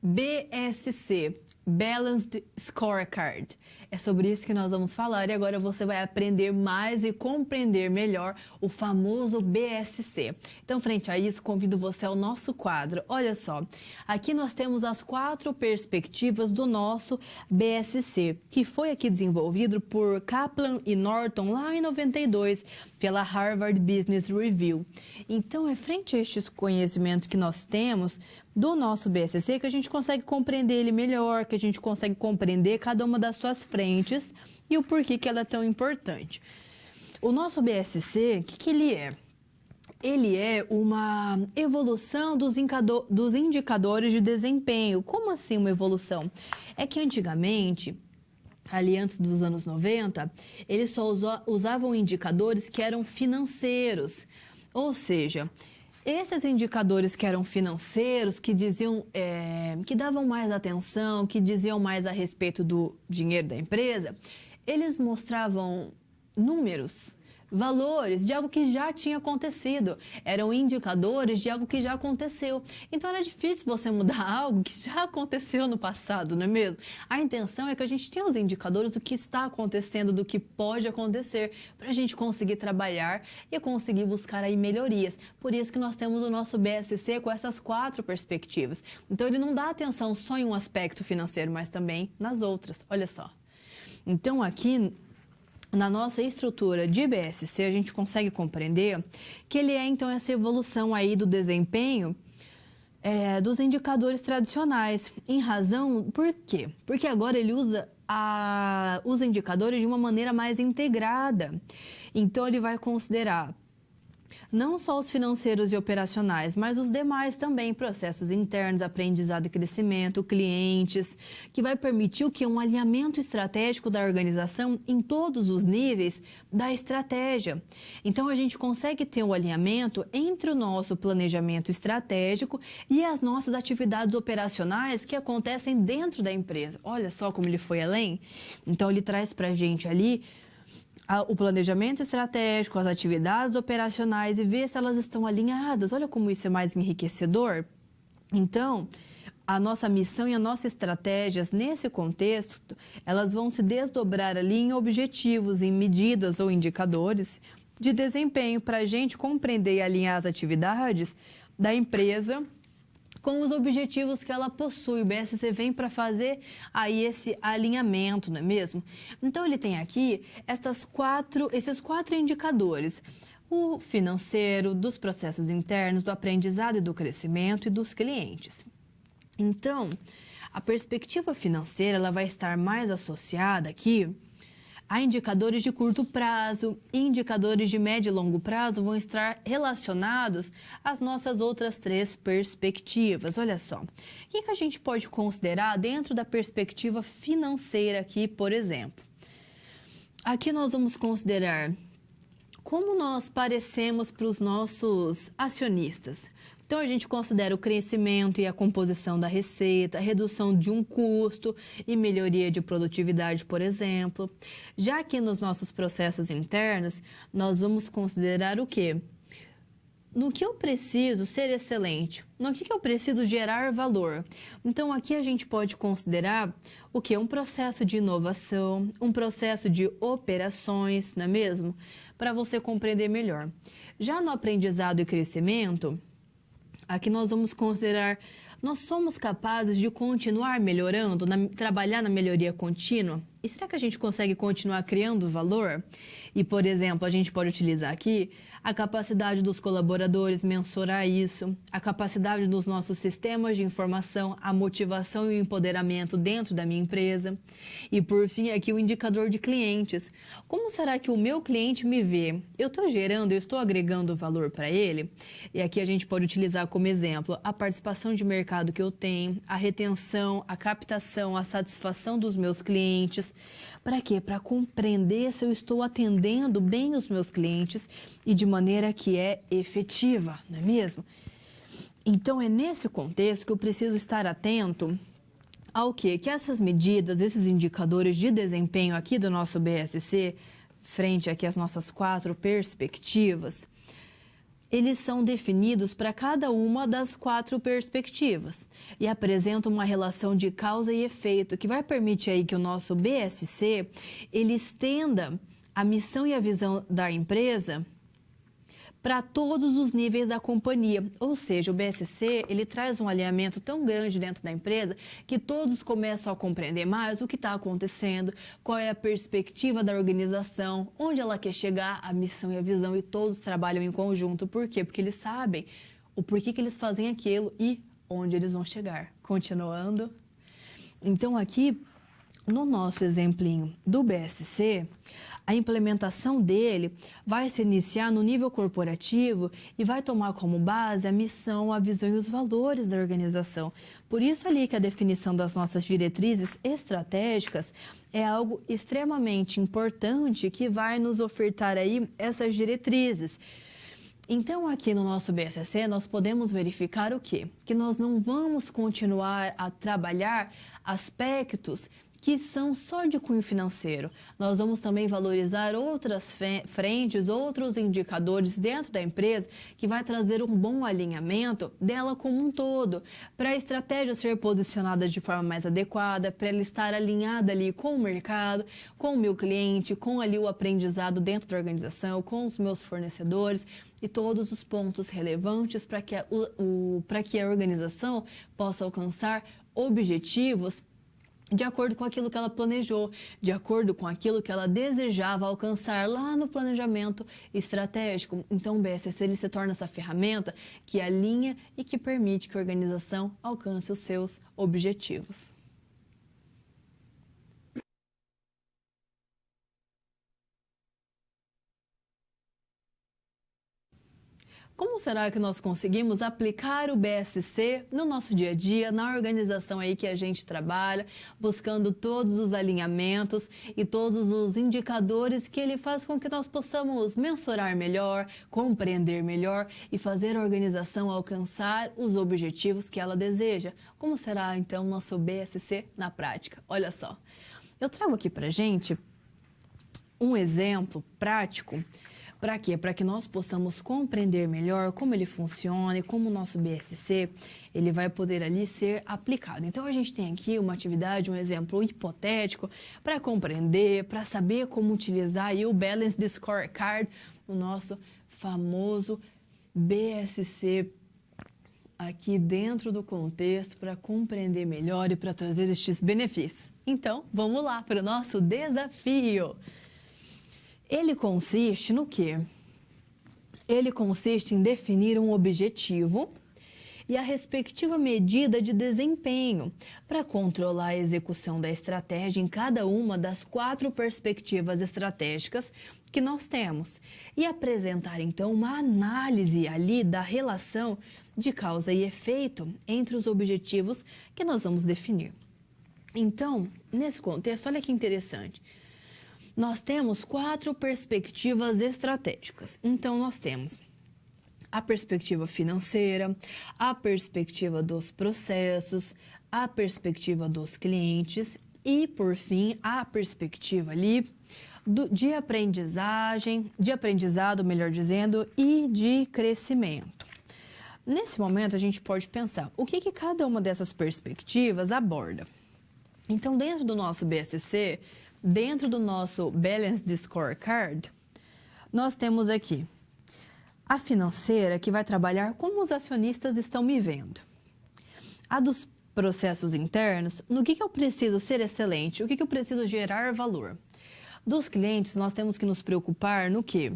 BSC. Balanced Scorecard. É sobre isso que nós vamos falar e agora você vai aprender mais e compreender melhor o famoso BSC. Então, frente a isso, convido você ao nosso quadro. Olha só, aqui nós temos as 4 perspectivas do nosso BSC, que foi aqui desenvolvido por Kaplan e Norton lá em 92 pela Harvard Business Review. Então, é frente a estes conhecimentos que nós temos do nosso BSC que a gente consegue compreender ele melhor, que a gente consegue compreender cada uma das suas frentes e o porquê que ela é tão importante. O nosso BSC, o que ele é? Ele é uma evolução dos indicadores de desempenho. Como assim uma evolução? É que antigamente, ali antes dos anos 90, eles só usavam indicadores que eram financeiros, ou seja, esses indicadores que eram financeiros, que diziam, que davam mais atenção, que diziam mais a respeito do dinheiro da empresa, eles mostravam números, valores de algo que já tinha acontecido, eram indicadores de algo que já aconteceu. Então era difícil você mudar algo que já aconteceu no passado, não é mesmo? A intenção é que a gente tenha os indicadores do que está acontecendo, do que pode acontecer, para a gente conseguir trabalhar e conseguir buscar aí melhorias. Por isso que nós temos o nosso BSC com essas 4 perspectivas. Então ele não dá atenção só em um aspecto financeiro, mas também nas outras. Olha só. Então aqui na nossa estrutura de BSC, a gente consegue compreender que ele é, então, essa evolução aí do desempenho dos indicadores tradicionais. Em razão, por quê? Porque agora ele usa os indicadores de uma maneira mais integrada. Então, ele vai considerar não só os financeiros e operacionais, mas os demais também, processos internos, aprendizado e crescimento, clientes, que vai permitir o que? Um alinhamento estratégico da organização em todos os níveis da estratégia. Então, a gente consegue ter um alinhamento entre o nosso planejamento estratégico e as nossas atividades operacionais que acontecem dentro da empresa. Olha só como ele foi além. Então, ele traz para a gente ali o planejamento estratégico, as atividades operacionais e ver se elas estão alinhadas. Olha como isso é mais enriquecedor. Então, a nossa missão e a nossas estratégias nesse contexto, elas vão se desdobrar ali em objetivos, em medidas ou indicadores de desempenho para a gente compreender e alinhar as atividades da empresa com os objetivos que ela possui. O BSC vem para fazer aí esse alinhamento, não é mesmo? Então, ele tem aqui esses 4 indicadores. O financeiro, dos processos internos, do aprendizado e do crescimento e dos clientes. Então, a perspectiva financeira ela vai estar mais associada aqui a indicadores de curto prazo e indicadores de médio e longo prazo vão estar relacionados às nossas outras 3 perspectivas. Olha só, o que a gente pode considerar dentro da perspectiva financeira aqui, por exemplo? Aqui nós vamos considerar como nós parecemos para os nossos acionistas. Então, a gente considera o crescimento e a composição da receita, a redução de um custo e melhoria de produtividade, por exemplo. Já que nos nossos processos internos, nós vamos considerar o quê? No que eu preciso ser excelente? No que eu preciso gerar valor? Então, aqui a gente pode considerar o quê? Um processo de inovação, um processo de operações, não é mesmo? Para você compreender melhor. Já no aprendizado e crescimento, aqui nós vamos considerar, nós somos capazes de continuar melhorando, trabalhar na melhoria contínua? E será que a gente consegue continuar criando valor? E, por exemplo, a gente pode utilizar aqui a capacidade dos colaboradores mensurar isso, a capacidade dos nossos sistemas de informação, a motivação e o empoderamento dentro da minha empresa. E, por fim, aqui o indicador de clientes. Como será que o meu cliente me vê? Eu estou agregando valor para ele? E aqui a gente pode utilizar como exemplo a participação de mercado que eu tenho, a retenção, a captação, a satisfação dos meus clientes. Para quê? Para compreender se eu estou atendendo bem os meus clientes e de maneira que é efetiva, não é mesmo? Então, é nesse contexto que eu preciso estar atento ao quê? Que essas medidas, esses indicadores de desempenho aqui do nosso BSC, frente aqui às nossas 4 perspectivas, eles são definidos para cada uma das 4 perspectivas e apresentam uma relação de causa e efeito que vai permitir aí que o nosso BSC ele estenda a missão e a visão da empresa para todos os níveis da companhia. Ou seja, o BSC ele traz um alinhamento tão grande dentro da empresa que todos começam a compreender mais o que está acontecendo, qual é a perspectiva da organização, onde ela quer chegar, a missão e a visão, e todos trabalham em conjunto. Por quê? Porque eles sabem o porquê que eles fazem aquilo e onde eles vão chegar. Continuando. Então, aqui, no nosso exemplinho do BSC, a implementação dele vai se iniciar no nível corporativo e vai tomar como base a missão, a visão e os valores da organização. Por isso ali que a definição das nossas diretrizes estratégicas é algo extremamente importante que vai nos ofertar aí essas diretrizes. Então, aqui no nosso BSC, nós podemos verificar o quê? Que nós não vamos continuar a trabalhar aspectos que são só de cunho financeiro. Nós vamos também valorizar outras frentes, outros indicadores dentro da empresa que vai trazer um bom alinhamento dela como um todo, para a estratégia ser posicionada de forma mais adequada, para ela estar alinhada ali com o mercado, com o meu cliente, com ali o aprendizado dentro da organização, com os meus fornecedores e todos os pontos relevantes para que a organização possa alcançar objetivos de acordo com aquilo que ela planejou, de acordo com aquilo que ela desejava alcançar lá no planejamento estratégico. Então, o BSC ele se torna essa ferramenta que alinha e que permite que a organização alcance os seus objetivos. Como será que nós conseguimos aplicar o BSC no nosso dia a dia, na organização aí que a gente trabalha, buscando todos os alinhamentos e todos os indicadores que ele faz com que nós possamos mensurar melhor, compreender melhor e fazer a organização alcançar os objetivos que ela deseja? Como será então o nosso BSC na prática? Olha só, eu trago aqui pra gente um exemplo prático. Para quê? Para que nós possamos compreender melhor como ele funciona e como o nosso BSC ele vai poder ali ser aplicado. Então, a gente tem aqui uma atividade, um exemplo hipotético para compreender, para saber como utilizar aí o Balanced Scorecard, o nosso famoso BSC aqui dentro do contexto para compreender melhor e para trazer estes benefícios. Então, vamos lá para o nosso desafio. Ele consiste no quê? Ele consiste em definir um objetivo e a respectiva medida de desempenho para controlar a execução da estratégia em cada uma das 4 perspectivas estratégicas que nós temos e apresentar então uma análise ali da relação de causa e efeito entre os objetivos que nós vamos definir. Então, nesse contexto, olha que interessante. Nós temos 4 perspectivas estratégicas. Então, nós temos a perspectiva financeira, a perspectiva dos processos, a perspectiva dos clientes e, por fim, a perspectiva ali de aprendizado, melhor dizendo, e de crescimento. Nesse momento, a gente pode pensar o que cada uma dessas perspectivas aborda. Então, dentro do nosso BSC, dentro do nosso Balanced Scorecard, nós temos aqui a financeira, que vai trabalhar como os acionistas estão me vendo. A dos processos internos, no que eu preciso ser excelente, o que eu preciso gerar valor. Dos clientes, nós temos que nos preocupar no quê?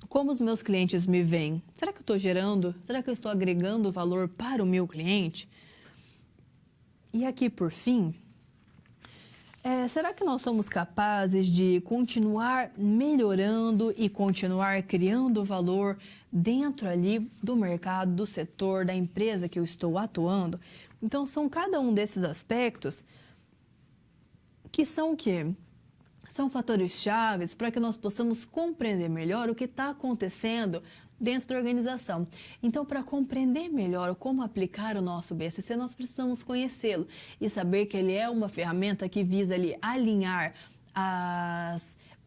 Como os meus clientes me veem? Será que eu estou gerando? Será que eu estou agregando valor para o meu cliente? E aqui, por fim, será que nós somos capazes de continuar melhorando e continuar criando valor dentro ali do mercado, do setor, da empresa que eu estou atuando? Então, são cada um desses aspectos que são o quê? São fatores chaves para que nós possamos compreender melhor o que está acontecendo dentro da organização. Então, para compreender melhor como aplicar o nosso BSC, nós precisamos conhecê-lo e saber que ele é uma ferramenta que visa ali alinhar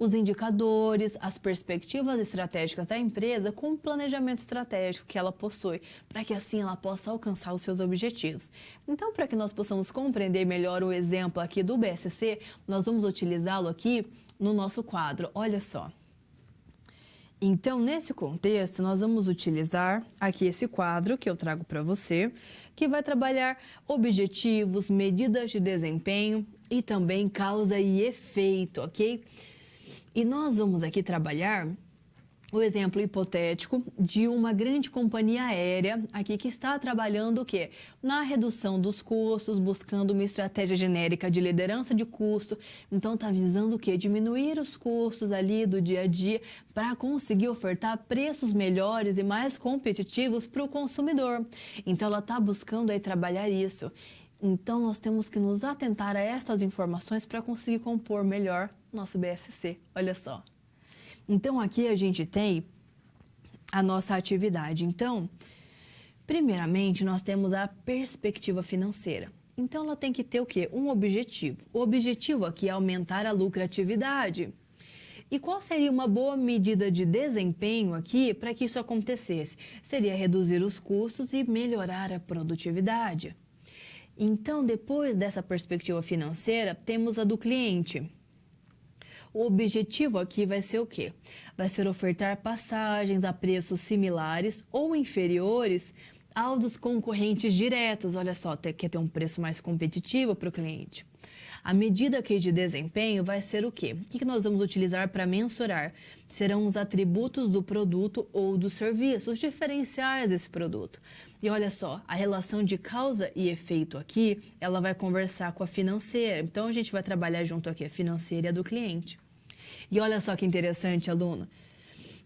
os indicadores, as perspectivas estratégicas da empresa com o planejamento estratégico que ela possui, para que assim ela possa alcançar os seus objetivos. Então, para que nós possamos compreender melhor o exemplo aqui do BSC, nós vamos utilizá-lo aqui no nosso quadro. Olha só. Então, nesse contexto, nós vamos utilizar aqui esse quadro que eu trago para você, que vai trabalhar objetivos, medidas de desempenho e também causa e efeito, ok? E nós vamos aqui trabalhar o exemplo hipotético de uma grande companhia aérea aqui que está trabalhando o quê? Na redução dos custos, buscando uma estratégia genérica de liderança de custo. Então, está visando o quê? Diminuir os custos ali do dia a dia para conseguir ofertar preços melhores e mais competitivos para o consumidor. Então, ela está buscando aí trabalhar isso. Então, nós temos que nos atentar a essas informações para conseguir compor melhor nosso BSC. Olha só. Então, aqui a gente tem a nossa atividade. Então, primeiramente, nós temos a perspectiva financeira. Então, ela tem que ter o quê? Um objetivo. O objetivo aqui é aumentar a lucratividade. E qual seria uma boa medida de desempenho aqui para que isso acontecesse? Seria reduzir os custos e melhorar a produtividade. Então, depois dessa perspectiva financeira, temos a do cliente. O objetivo aqui vai ser o quê? Vai ser ofertar passagens a preços similares ou inferiores ao dos concorrentes diretos. Olha só, quer ter um preço mais competitivo para o cliente. A medida aqui de desempenho vai ser o quê? O que nós vamos utilizar para mensurar? Serão os atributos do produto ou do serviço, os diferenciais desse produto. E olha só, a relação de causa e efeito aqui, ela vai conversar com a financeira. Então, a gente vai trabalhar junto aqui a financeira e a do cliente. E olha só que interessante, aluno.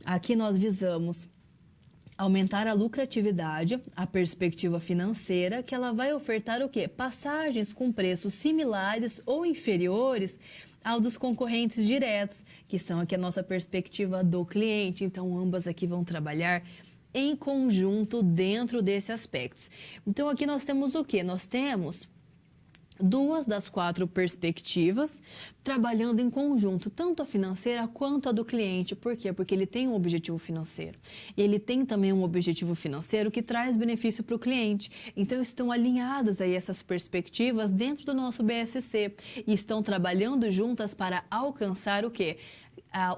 Aqui nós visamos aumentar a lucratividade, a perspectiva financeira, que ela vai ofertar o quê? Passagens com preços similares ou inferiores ao dos concorrentes diretos, que são aqui a nossa perspectiva do cliente. Então, ambas aqui vão trabalhar em conjunto dentro desses aspectos. Então, aqui nós temos o quê? Nós temos 2 das 4 perspectivas trabalhando em conjunto, tanto a financeira quanto a do cliente. Por quê? Porque ele tem um objetivo financeiro. E ele tem também um objetivo financeiro que traz benefício para o cliente. Então, estão alinhadas aí essas perspectivas dentro do nosso BSC e estão trabalhando juntas para alcançar o quê?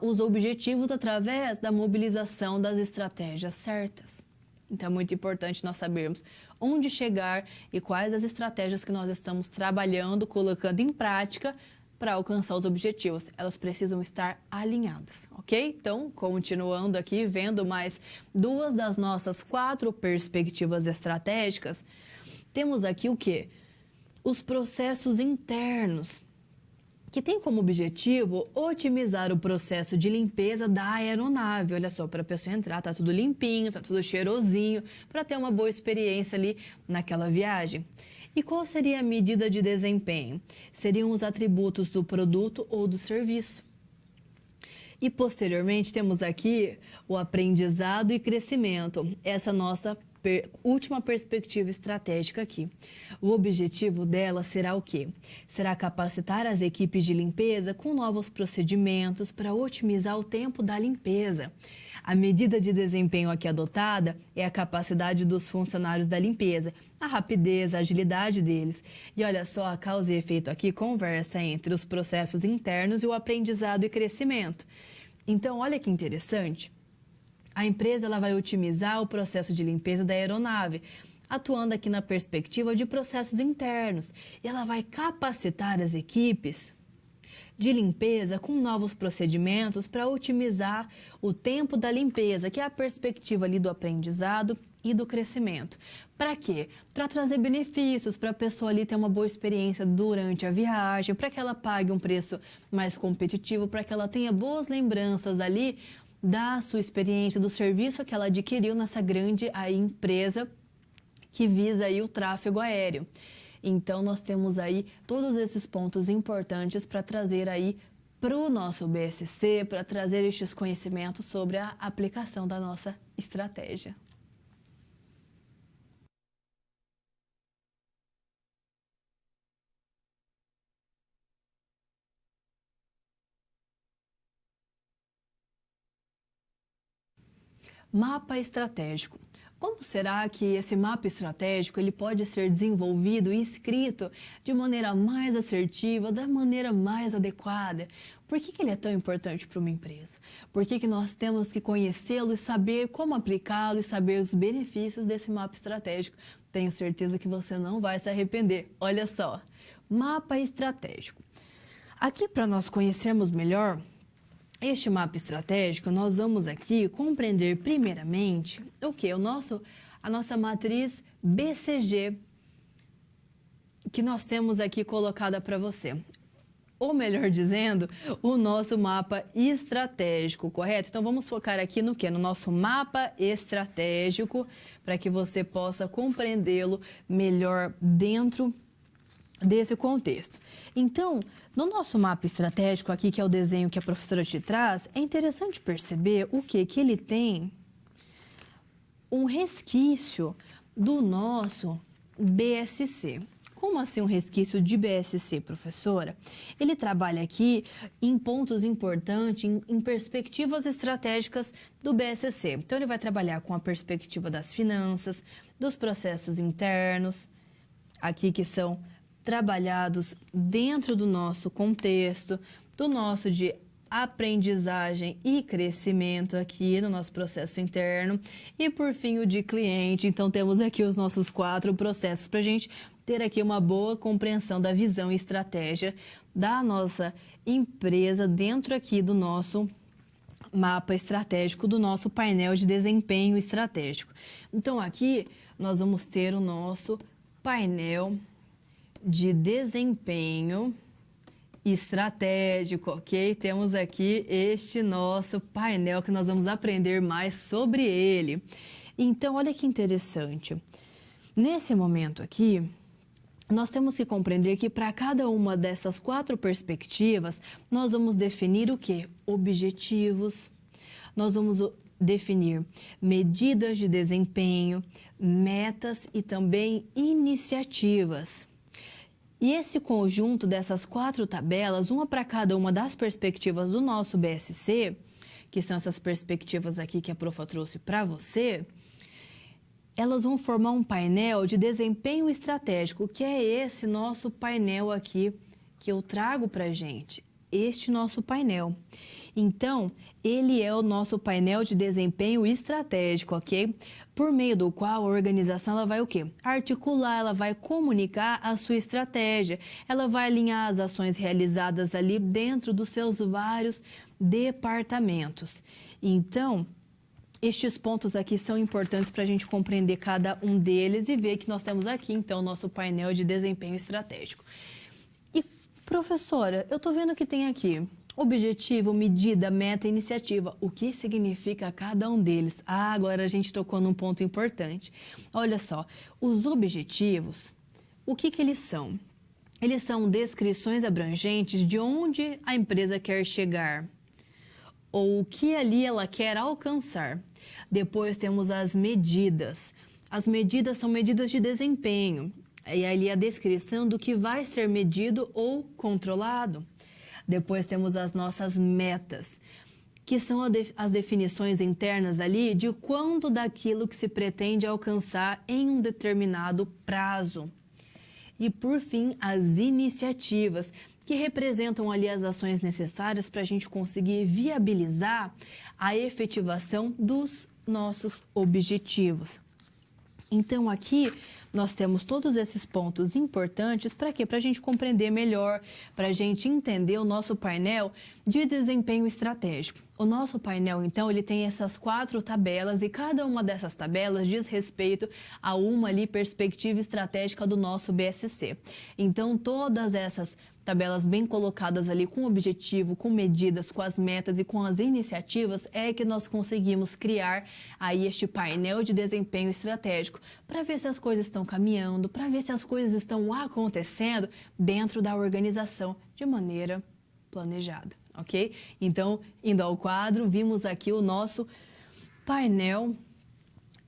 Os objetivos através da mobilização das estratégias certas. Então, é muito importante nós sabermos onde chegar e quais as estratégias que nós estamos trabalhando, colocando em prática para alcançar os objetivos. Elas precisam estar alinhadas, ok? Então, continuando aqui, vendo mais 2 das nossas 4 perspectivas estratégicas, temos aqui o quê? Os processos internos, que tem como objetivo otimizar o processo de limpeza da aeronave. Olha só, para a pessoa entrar, tá tudo limpinho, tá tudo cheirosinho, para ter uma boa experiência ali naquela viagem. E qual seria a medida de desempenho? Seriam os atributos do produto ou do serviço. E posteriormente temos aqui o aprendizado e crescimento, essa nossa última perspectiva estratégica aqui. O objetivo dela será o quê? Será capacitar as equipes de limpeza com novos procedimentos para otimizar o tempo da limpeza. A medida de desempenho aqui adotada é a capacidade dos funcionários da limpeza, a rapidez, a agilidade deles. E olha só, a causa e efeito aqui conversa entre os processos internos e o aprendizado e crescimento. Então, olha que interessante. A empresa ela vai otimizar o processo de limpeza da aeronave, atuando aqui na perspectiva de processos internos. E ela vai capacitar as equipes de limpeza com novos procedimentos para otimizar o tempo da limpeza, que é a perspectiva ali do aprendizado e do crescimento. Para quê? Para trazer benefícios, para a pessoa ali ter uma boa experiência durante a viagem, para que ela pague um preço mais competitivo, para que ela tenha boas lembranças ali da sua experiência, do serviço que ela adquiriu nessa grande empresa que visa aí o tráfego aéreo. Então, nós temos aí todos esses pontos importantes para trazer aí para o nosso BSC, para trazer estes conhecimentos sobre a aplicação da nossa estratégia. Mapa estratégico. Como será que esse mapa estratégico ele pode ser desenvolvido e escrito de maneira mais assertiva, da maneira mais adequada? Por que ele é tão importante para uma empresa? Por que nós temos que conhecê-lo e saber como aplicá-lo e saber os benefícios desse mapa estratégico? Tenho certeza que você não vai se arrepender. Olha só, mapa estratégico. Aqui, para nós conhecermos melhor este mapa estratégico, nós vamos aqui compreender primeiramente o que? A nossa matriz BCG, que nós temos aqui colocada para você. Ou melhor dizendo, o nosso mapa estratégico, correto? Então vamos focar aqui no que? No nosso mapa estratégico, para que você possa compreendê-lo melhor dentro desse contexto. Então, no nosso mapa estratégico aqui, que é o desenho que a professora te traz, é interessante perceber o que ele tem um resquício do nosso BSC. Como assim um resquício de BSC, professora? Ele trabalha aqui em pontos importantes, em perspectivas estratégicas do BSC. Então, ele vai trabalhar com a perspectiva das finanças, dos processos internos, aqui que são trabalhados dentro do nosso contexto, do nosso de aprendizagem e crescimento aqui no nosso processo interno e, por fim, o de cliente. Então, temos aqui os nossos 4 processos para a gente ter aqui uma boa compreensão da visão e estratégia da nossa empresa dentro aqui do nosso mapa estratégico, do nosso painel de desempenho estratégico. Então, aqui nós vamos ter o nosso painel de desempenho estratégico, ok? Temos aqui este nosso painel que nós vamos aprender mais sobre ele. Então, olha que interessante. Nesse momento aqui, nós temos que compreender que para cada uma dessas 4 perspectivas, nós vamos definir o quê? Objetivos, nós vamos definir medidas de desempenho, metas e também iniciativas. E esse conjunto dessas 4 tabelas, uma para cada uma das perspectivas do nosso BSC, que são essas perspectivas aqui que a profa trouxe para você, elas vão formar um painel de desempenho estratégico, que é esse nosso painel aqui que eu trago para a gente. Este nosso painel. Então, ele é o nosso painel de desempenho estratégico, ok? Por meio do qual a organização ela vai o quê? Articular, ela vai comunicar a sua estratégia, ela vai alinhar as ações realizadas ali dentro dos seus vários departamentos. Então, estes pontos aqui são importantes para a gente compreender cada um deles e ver que nós temos aqui, então, o nosso painel de desempenho estratégico. E, professora, eu estou vendo que tem aqui objetivo, medida, meta, iniciativa. O que significa cada um deles? Agora a gente tocou num ponto importante. Olha só, os objetivos, o que eles são? Eles são descrições abrangentes de onde a empresa quer chegar ou o que ali ela quer alcançar. Depois temos as medidas. As medidas são medidas de desempenho. E ali a descrição do que vai ser medido ou controlado. Depois temos as nossas metas, que são as definições internas ali de quanto daquilo que se pretende alcançar em um determinado prazo. E, por fim, as iniciativas, que representam ali as ações necessárias para a gente conseguir viabilizar a efetivação dos nossos objetivos. Então, aqui nós temos todos esses pontos importantes para quê? Para a gente compreender melhor, para a gente entender o nosso painel de desempenho estratégico. O nosso painel, então, ele tem essas 4 tabelas e cada uma dessas tabelas diz respeito a uma ali perspectiva estratégica do nosso BSC. Então, todas essas tabelas bem colocadas ali com objetivo, com medidas, com as metas e com as iniciativas é que nós conseguimos criar aí este painel de desempenho estratégico para ver se as coisas estão caminhando, para ver se as coisas estão acontecendo dentro da organização de maneira planejada, ok? Então, indo ao quadro, vimos aqui o nosso painel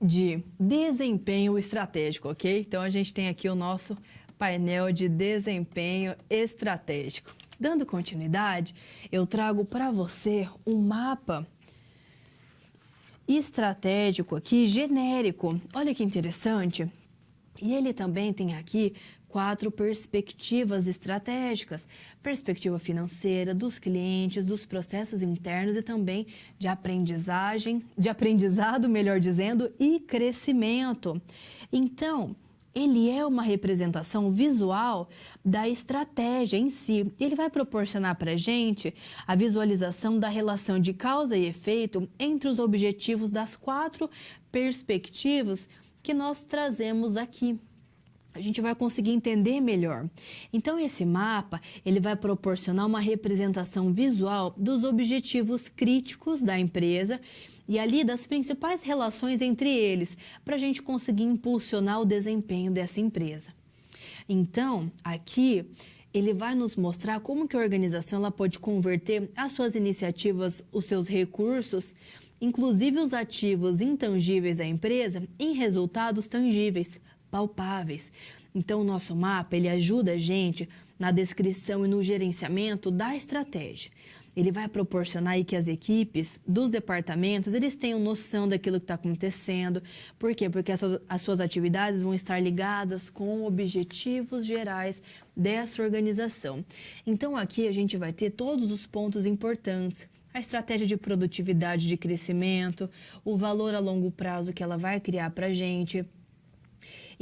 de desempenho estratégico, ok? Então, a gente tem aqui o nosso painel de desempenho estratégico. Dando continuidade, eu trago para você um mapa estratégico aqui, genérico. Olha que interessante. E ele também tem aqui 4 perspectivas estratégicas: perspectiva financeira, dos clientes, dos processos internos e também de aprendizado, melhor dizendo, e crescimento. Então, ele é uma representação visual da estratégia em si. Ele vai proporcionar para a gente a visualização da relação de causa e efeito entre os objetivos das 4 perspectivas que nós trazemos aqui. A gente vai conseguir entender melhor. Então, esse mapa, ele vai proporcionar uma representação visual dos objetivos críticos da empresa e ali das principais relações entre eles, para a gente conseguir impulsionar o desempenho dessa empresa. Então, aqui, ele vai nos mostrar como que a organização ela pode converter as suas iniciativas, os seus recursos, inclusive os ativos intangíveis da empresa, em resultados tangíveis, palpáveis. Então, o nosso mapa, ele ajuda a gente na descrição e no gerenciamento da estratégia. Ele vai proporcionar aí que as equipes dos departamentos, eles tenham noção daquilo que está acontecendo. Por quê? Porque as suas atividades vão estar ligadas com objetivos gerais dessa organização. Então, aqui a gente vai ter todos os pontos importantes: a estratégia de produtividade, de crescimento, o valor a longo prazo que ela vai criar para a gente.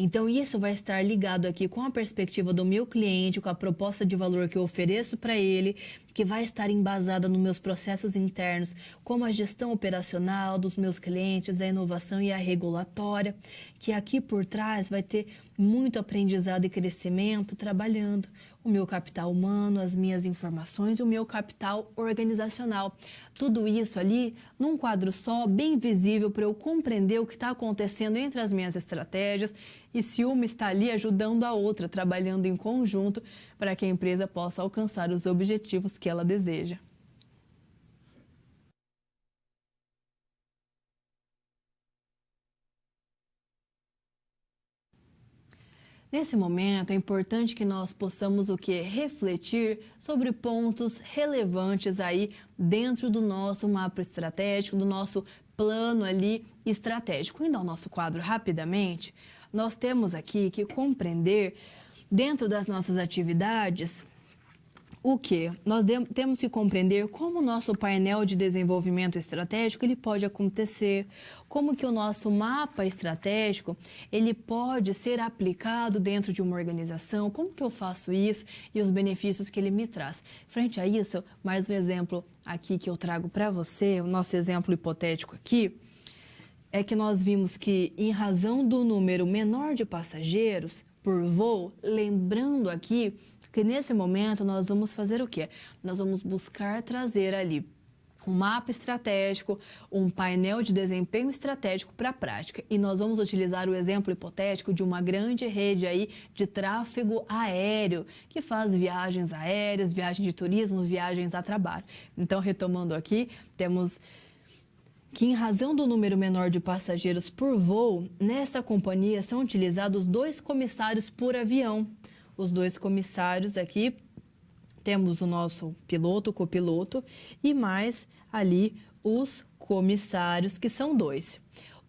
Então, isso vai estar ligado aqui com a perspectiva do meu cliente, com a proposta de valor que eu ofereço para ele, que vai estar embasada nos meus processos internos, como a gestão operacional dos meus clientes, a inovação e a regulatória, que aqui por trás vai ter muito aprendizado e crescimento trabalhando o meu capital humano, as minhas informações e o meu capital organizacional. Tudo isso ali num quadro só, bem visível, para eu compreender o que está acontecendo entre as minhas estratégias e se uma está ali ajudando a outra, trabalhando em conjunto para que a empresa possa alcançar os objetivos que ela deseja. Nesse momento, é importante que nós possamos o quê? Refletir sobre pontos relevantes aí dentro do nosso mapa estratégico, do nosso plano ali estratégico. Indo ao nosso quadro rapidamente, nós temos aqui que compreender dentro das nossas atividades o que? Nós temos que compreender como o nosso painel de desenvolvimento estratégico ele pode acontecer, como que o nosso mapa estratégico ele pode ser aplicado dentro de uma organização, como que eu faço isso e os benefícios que ele me traz. Frente a isso, mais um exemplo aqui que eu trago para você, o nosso exemplo hipotético aqui, é que nós vimos que em razão do número menor de passageiros por voo, lembrando aqui que nesse momento nós vamos fazer o quê? Nós vamos buscar trazer ali um mapa estratégico, um painel de desempenho estratégico para a prática. E nós vamos utilizar o exemplo hipotético de uma grande rede aí de tráfego aéreo, que faz viagens aéreas, viagens de turismo, viagens a trabalho. Então, retomando aqui, temos que em razão do número menor de passageiros por voo, nessa companhia são utilizados 2 comissários por avião. Os 2 comissários aqui, temos o nosso piloto, copiloto e mais ali os comissários, que são 2.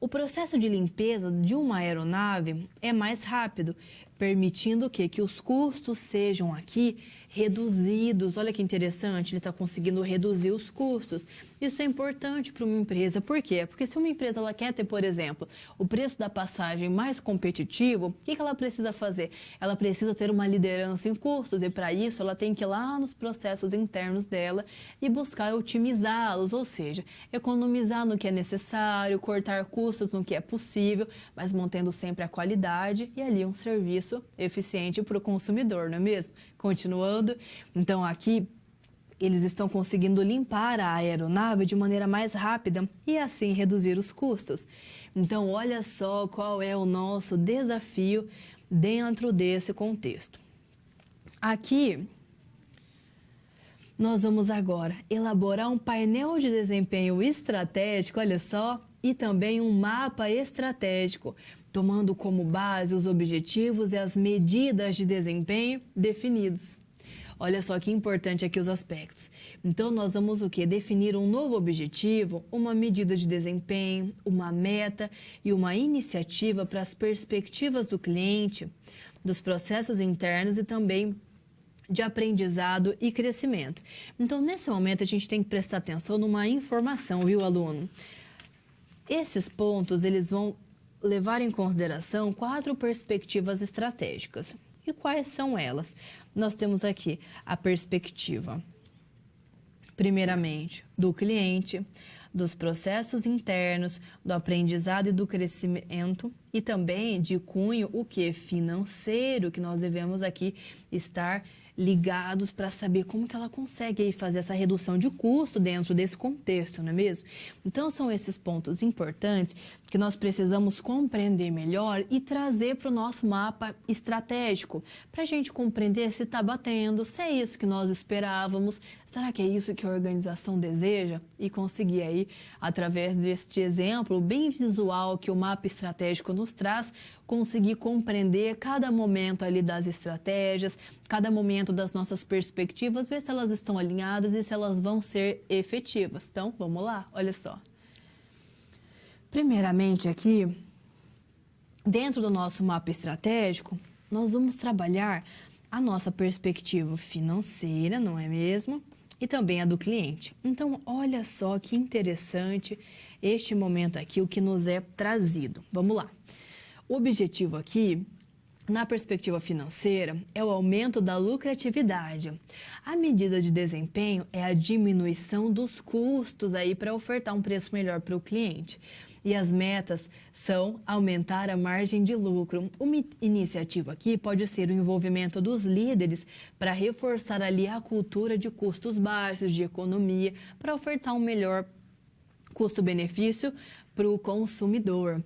O processo de limpeza de uma aeronave é mais rápido, permitindo que os custos sejam aqui reduzidos. Olha que interessante, ele está conseguindo reduzir os custos. Isso é importante para uma empresa. Por quê? Porque se uma empresa ela quer ter, por exemplo, o preço da passagem mais competitivo, o que ela precisa fazer? Ela precisa ter uma liderança em custos e para isso ela tem que ir lá nos processos internos dela e buscar otimizá-los, ou seja, economizar no que é necessário, cortar custos no que é possível, mas mantendo sempre a qualidade e ali um serviço eficiente para o consumidor, não é mesmo? Continuando, então aqui eles estão conseguindo limpar a aeronave de maneira mais rápida e assim reduzir os custos. Então olha só qual é o nosso desafio dentro desse contexto. Aqui nós vamos agora elaborar um painel de desempenho estratégico, olha só, e também um mapa estratégico, tomando como base os objetivos e as medidas de desempenho definidos. Olha só que importante aqui os aspectos. Então, nós vamos o quê? Definir um novo objetivo, uma medida de desempenho, uma meta e uma iniciativa para as perspectivas do cliente, dos processos internos e também de aprendizado e crescimento. Então, nesse momento, a gente tem que prestar atenção numa informação, viu, aluno? Esses pontos, eles vão levar em consideração 4 perspectivas estratégicas. E quais são elas? Nós temos aqui a perspectiva, primeiramente, do cliente, dos processos internos, do aprendizado e do crescimento e também de cunho, o que? Financeiro, que nós devemos aqui estar ligados para saber como que ela consegue aí fazer essa redução de custo dentro desse contexto, não é mesmo? Então, são esses pontos importantes que nós precisamos compreender melhor e trazer para o nosso mapa estratégico, para a gente compreender se está batendo, se é isso que nós esperávamos, será que é isso que a organização deseja? E conseguir aí, através deste exemplo bem visual que o mapa estratégico nos traz, conseguir compreender cada momento ali das estratégias, cada momento das nossas perspectivas, ver se elas estão alinhadas e se elas vão ser efetivas. Então, vamos lá, olha só. Primeiramente aqui, dentro do nosso mapa estratégico, nós vamos trabalhar a nossa perspectiva financeira, não é mesmo? E também a do cliente. Então, olha só que interessante este momento aqui, o que nos é trazido. Vamos lá. O objetivo aqui, na perspectiva financeira, é o aumento da lucratividade. A medida de desempenho é a diminuição dos custos aí para ofertar um preço melhor para o cliente. E as metas são aumentar a margem de lucro. Uma iniciativa aqui pode ser o envolvimento dos líderes para reforçar ali a cultura de custos baixos, de economia, para ofertar um melhor custo-benefício para o consumidor.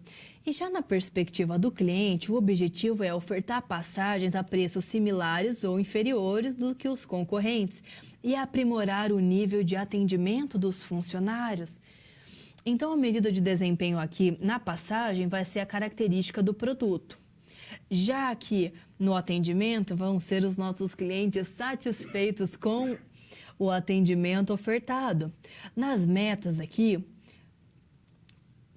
E já na perspectiva do cliente, o objetivo é ofertar passagens a preços similares ou inferiores do que os concorrentes e aprimorar o nível de atendimento dos funcionários. Então, a medida de desempenho aqui na passagem vai ser a característica do produto. Já que no atendimento vão ser os nossos clientes satisfeitos com o atendimento ofertado. Nas metas aqui,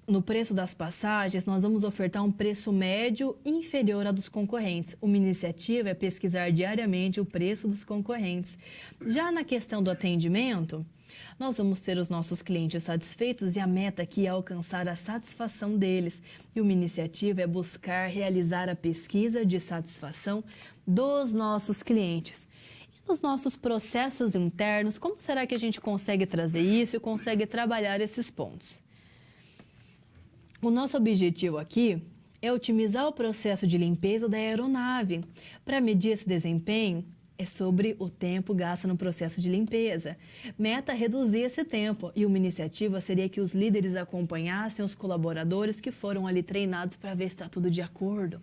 no preço das passagens, nós vamos ofertar um preço médio inferior ao dos concorrentes. Uma iniciativa é pesquisar diariamente o preço dos concorrentes. Já na questão do atendimento, nós vamos ter os nossos clientes satisfeitos e a meta aqui é alcançar a satisfação deles. E uma iniciativa é buscar realizar a pesquisa de satisfação dos nossos clientes. E nos nossos processos internos, como será que a gente consegue trazer isso e consegue trabalhar esses pontos? O nosso objetivo aqui é otimizar o processo de limpeza da aeronave. Para medir esse desempenho, é sobre o tempo gasto no processo de limpeza. Meta reduzir esse tempo e uma iniciativa seria que os líderes acompanhassem os colaboradores que foram ali treinados para ver se está tudo de acordo.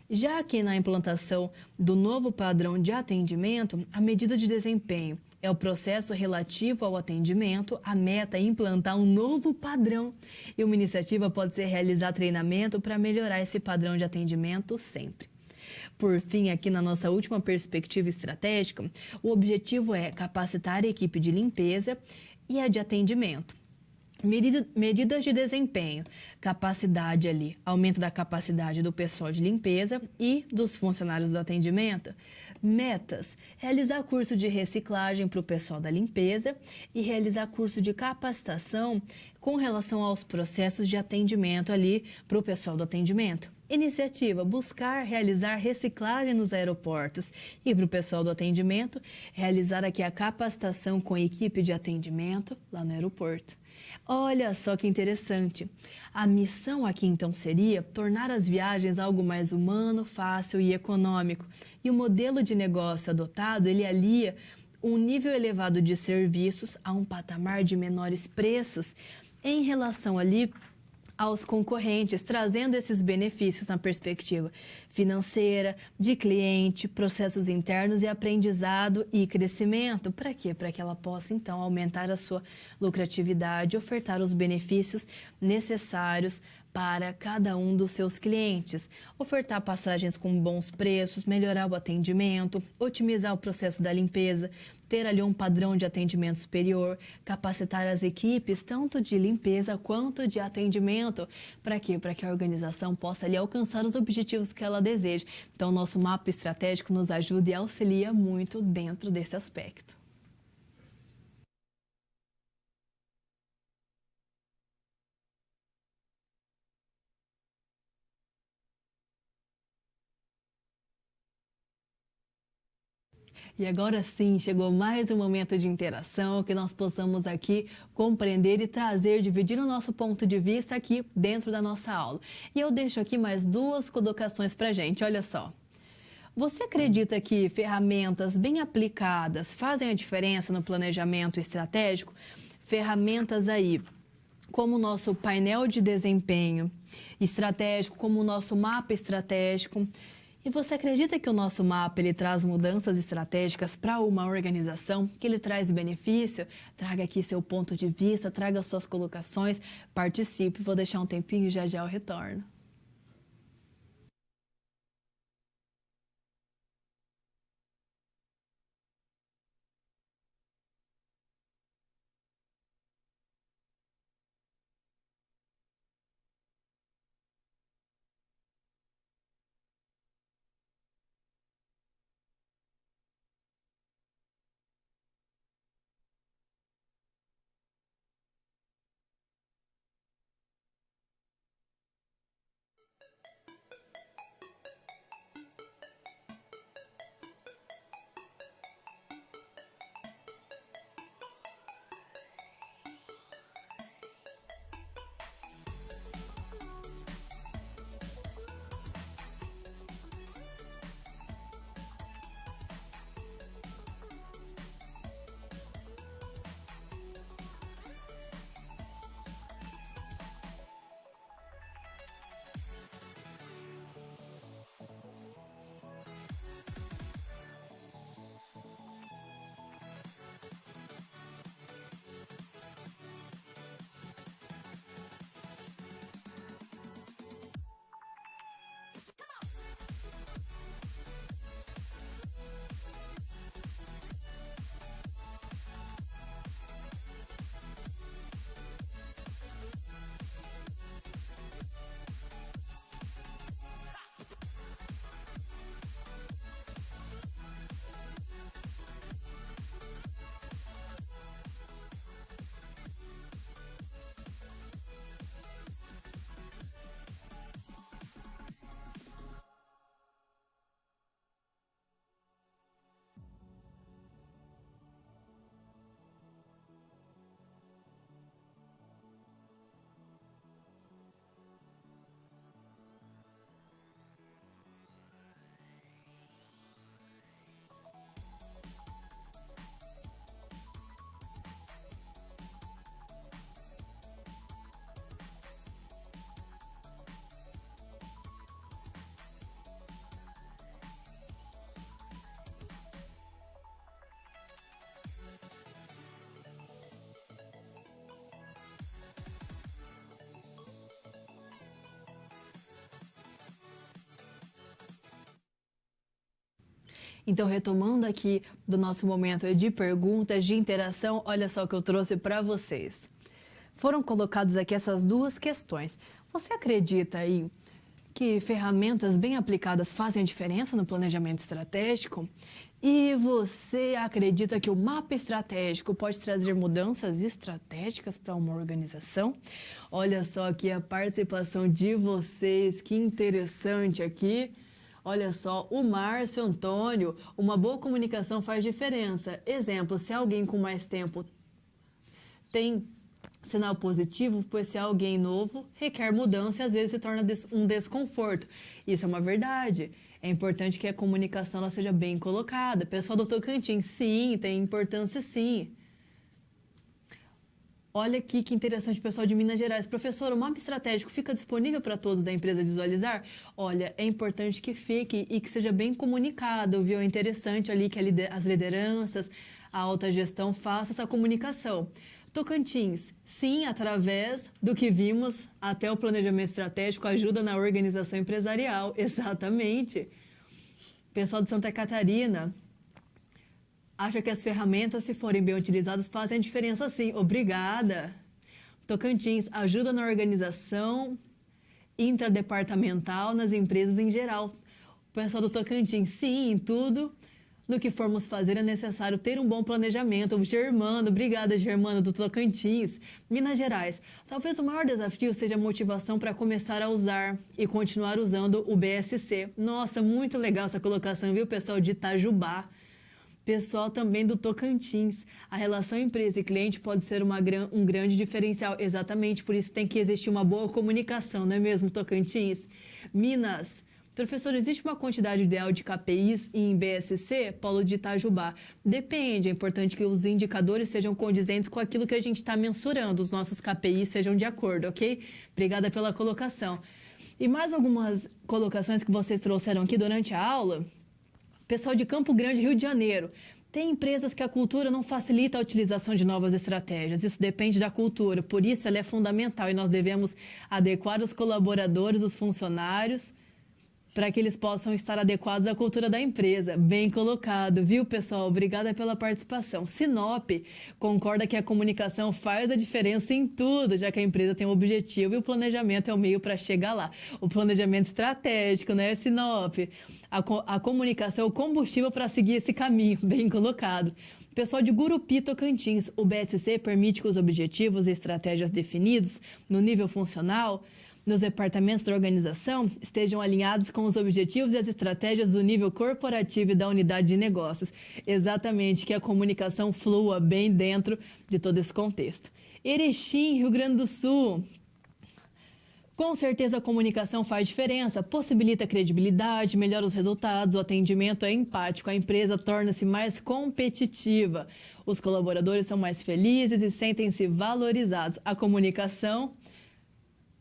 Já que na implantação do novo padrão de atendimento, a medida de desempenho é o processo relativo ao atendimento, a meta é implantar um novo padrão. E uma iniciativa pode ser realizar treinamento para melhorar esse padrão de atendimento sempre. Por fim, aqui na nossa última perspectiva estratégica, o objetivo é capacitar a equipe de limpeza e a de atendimento. Medidas de desempenho, capacidade ali, aumento da capacidade do pessoal de limpeza e dos funcionários do atendimento. Metas, realizar curso de reciclagem para o pessoal da limpeza e realizar curso de capacitação com relação aos processos de atendimento ali para o pessoal do atendimento. Iniciativa, buscar realizar reciclagem nos aeroportos e para o pessoal do atendimento, realizar aqui a capacitação com a equipe de atendimento lá no aeroporto. Olha só que interessante. A missão aqui então seria tornar as viagens algo mais humano, fácil e econômico. E o modelo de negócio adotado, ele alia um nível elevado de serviços a um patamar de menores preços em relação ali aos concorrentes, trazendo esses benefícios na perspectiva financeira, de cliente, processos internos e aprendizado e crescimento. Para quê? Para que ela possa, então, aumentar a sua lucratividade, ofertar os benefícios necessários para cada um dos seus clientes, ofertar passagens com bons preços, melhorar o atendimento, otimizar o processo da limpeza, ter ali um padrão de atendimento superior, capacitar as equipes tanto de limpeza quanto de atendimento. Para quê? Para que a organização possa ali alcançar os objetivos que ela deseja. Então, nosso mapa estratégico nos ajuda e auxilia muito dentro desse aspecto. E agora sim, chegou mais um momento de interação, que nós possamos aqui compreender e trazer, dividir o nosso ponto de vista aqui dentro da nossa aula. E eu deixo aqui mais duas colocações para a gente, olha só. Você acredita que ferramentas bem aplicadas fazem a diferença no planejamento estratégico? Ferramentas aí como o nosso painel de desempenho estratégico, como o nosso mapa estratégico. E você acredita que o nosso mapa ele traz mudanças estratégicas para uma organização, que ele traz benefício? Traga aqui seu ponto de vista, traga suas colocações, participe. Vou deixar um tempinho e já já eu retorno. Então, retomando aqui do nosso momento de perguntas, de interação, olha só o que eu trouxe para vocês. Foram colocadas aqui essas duas questões. Você acredita aí que ferramentas bem aplicadas fazem a diferença no planejamento estratégico? E você acredita que o mapa estratégico pode trazer mudanças estratégicas para uma organização? Olha só aqui a participação de vocês, que interessante aqui. Olha só, o Márcio Antônio, uma boa comunicação faz diferença. Exemplo, se alguém com mais tempo tem sinal positivo, pois se é alguém novo, requer mudança e às vezes se torna um desconforto. Isso é uma verdade. É importante que a comunicação ela seja bem colocada. Pessoal do Tocantins, sim, tem importância sim. Olha aqui que interessante, pessoal de Minas Gerais. Professor, o mapa estratégico fica disponível para todos da empresa visualizar? Olha, é importante que fique e que seja bem comunicado, viu? É interessante ali que as lideranças, a alta gestão faça essa comunicação. Tocantins, sim, através do que vimos até o planejamento estratégico, ajuda na organização empresarial, exatamente. Pessoal de Santa Catarina acha que as ferramentas, se forem bem utilizadas, fazem a diferença sim. Obrigada. Tocantins, ajuda na organização intradepartamental nas empresas em geral. O pessoal do Tocantins, sim, em tudo no que formos fazer é necessário ter um bom planejamento. O Germano, obrigada Germano do Tocantins. Minas Gerais, talvez o maior desafio seja a motivação para começar a usar e continuar usando o BSC. Nossa, muito legal essa colocação, viu, pessoal de Itajubá. Pessoal também do Tocantins. A relação empresa e cliente pode ser um grande diferencial. Exatamente, por isso tem que existir uma boa comunicação, não é mesmo, Tocantins? Minas. Professor, existe uma quantidade ideal de KPIs em BSC? Paulo de Itajubá. Depende, é importante que os indicadores sejam condizentes com aquilo que a gente está mensurando, os nossos KPIs sejam de acordo, ok? Obrigada pela colocação. E mais algumas colocações que vocês trouxeram aqui durante a aula. Pessoal de Campo Grande, Rio de Janeiro. Tem empresas que a cultura não facilita a utilização de novas estratégias. Isso depende da cultura, por isso ela é fundamental e nós devemos adequar os colaboradores, os funcionários, para que eles possam estar adequados à cultura da empresa. Bem colocado, viu, pessoal? Obrigada pela participação. Sinop concorda que a comunicação faz a diferença em tudo, já que a empresa tem um objetivo e o planejamento é o meio para chegar lá. O planejamento estratégico, né, Sinop? A comunicação é o combustível para seguir esse caminho. Bem colocado. Pessoal de Gurupi, Tocantins, o BSC permite que os objetivos e estratégias definidos no nível funcional nos departamentos da organização estejam alinhados com os objetivos e as estratégias do nível corporativo e da unidade de negócios. Exatamente, que a comunicação flua bem dentro de todo esse contexto. Erechim, Rio Grande do Sul. Com certeza a comunicação faz diferença, possibilita credibilidade, melhora os resultados, o atendimento é empático, a empresa torna-se mais competitiva, os colaboradores são mais felizes e sentem-se valorizados. A comunicação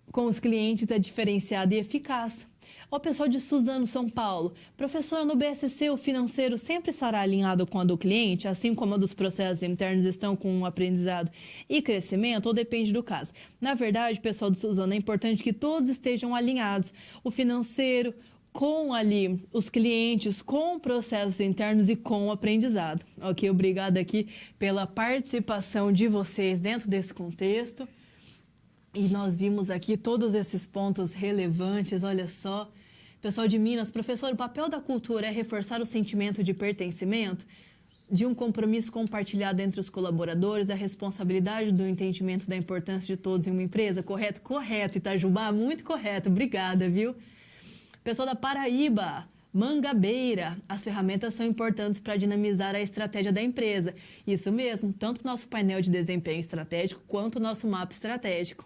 com os clientes é diferenciada e eficaz. Ao pessoal de Suzano, São Paulo. Professora, no BSC o financeiro sempre estará alinhado com a do cliente, assim como a dos processos internos estão com um aprendizado e crescimento, ou depende do caso? Na verdade, pessoal do Suzano, é importante que todos estejam alinhados. O financeiro com ali os clientes, com processos internos e com o aprendizado. Ok, obrigada aqui pela participação de vocês dentro desse contexto. E nós vimos aqui todos esses pontos relevantes, olha só. Pessoal de Minas, professor, o papel da cultura é reforçar o sentimento de pertencimento, de um compromisso compartilhado entre os colaboradores, da responsabilidade do entendimento da importância de todos em uma empresa? Correto? Correto, Itajubá, muito correto. Obrigada, viu? Pessoal da Paraíba, Mangabeira, as ferramentas são importantes para dinamizar a estratégia da empresa. Isso mesmo, tanto o nosso painel de desempenho estratégico quanto o nosso mapa estratégico.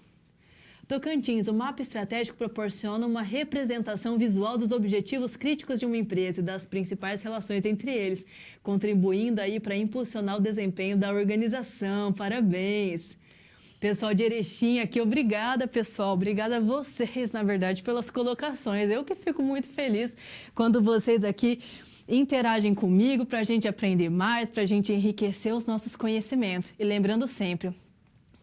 Tocantins, o mapa estratégico proporciona uma representação visual dos objetivos críticos de uma empresa e das principais relações entre eles, contribuindo aí para impulsionar o desempenho da organização. Parabéns! Pessoal de Erechim aqui, obrigada, pessoal. Obrigada a vocês, na verdade, pelas colocações. Eu que fico muito feliz quando vocês aqui interagem comigo para a gente aprender mais, para a gente enriquecer os nossos conhecimentos. E lembrando sempre,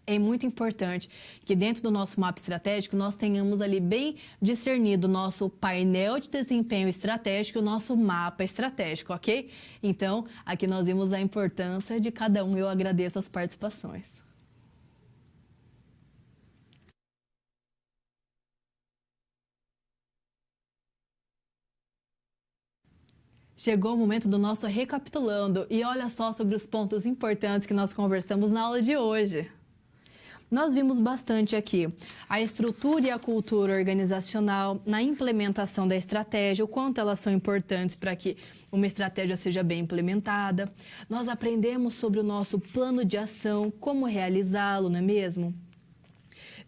é muito importante que dentro do nosso mapa estratégico nós tenhamos ali bem discernido o nosso painel de desempenho estratégico e o nosso mapa estratégico, ok? Então, aqui nós vimos a importância de cada um. Eu agradeço as participações. Chegou o momento do nosso recapitulando e olha só sobre os pontos importantes que nós conversamos na aula de hoje. Nós vimos bastante aqui a estrutura e a cultura organizacional na implementação da estratégia, o quanto elas são importantes para que uma estratégia seja bem implementada. Nós aprendemos sobre o nosso plano de ação, como realizá-lo, não é mesmo?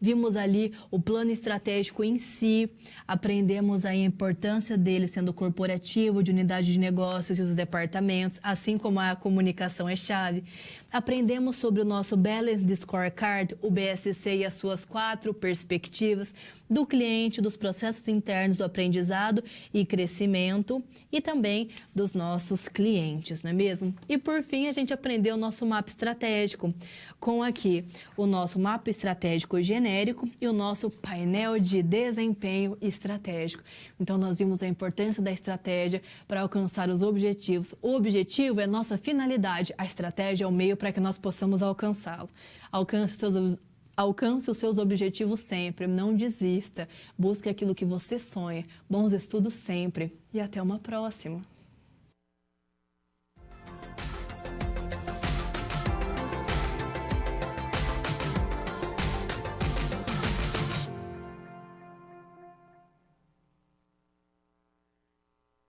vimos ali o plano estratégico em si, aprendemos aí a importância dele sendo corporativo, de unidade de negócios e os departamentos, assim como a comunicação é chave. Aprendemos sobre o nosso Balanced Scorecard, o BSC e as suas 4 perspectivas do cliente, dos processos internos do aprendizado e crescimento e também dos nossos clientes, não é mesmo? E por fim, a gente aprendeu o nosso mapa estratégico, com aqui o nosso mapa estratégico genérico e o nosso painel de desempenho estratégico. Então, nós vimos a importância da estratégia para alcançar os objetivos. O objetivo é nossa finalidade, a estratégia é o meio para que nós possamos alcançá-lo. Alcance os seus objetivos sempre, não desista, busque aquilo que você sonha. Bons estudos sempre e até uma próxima!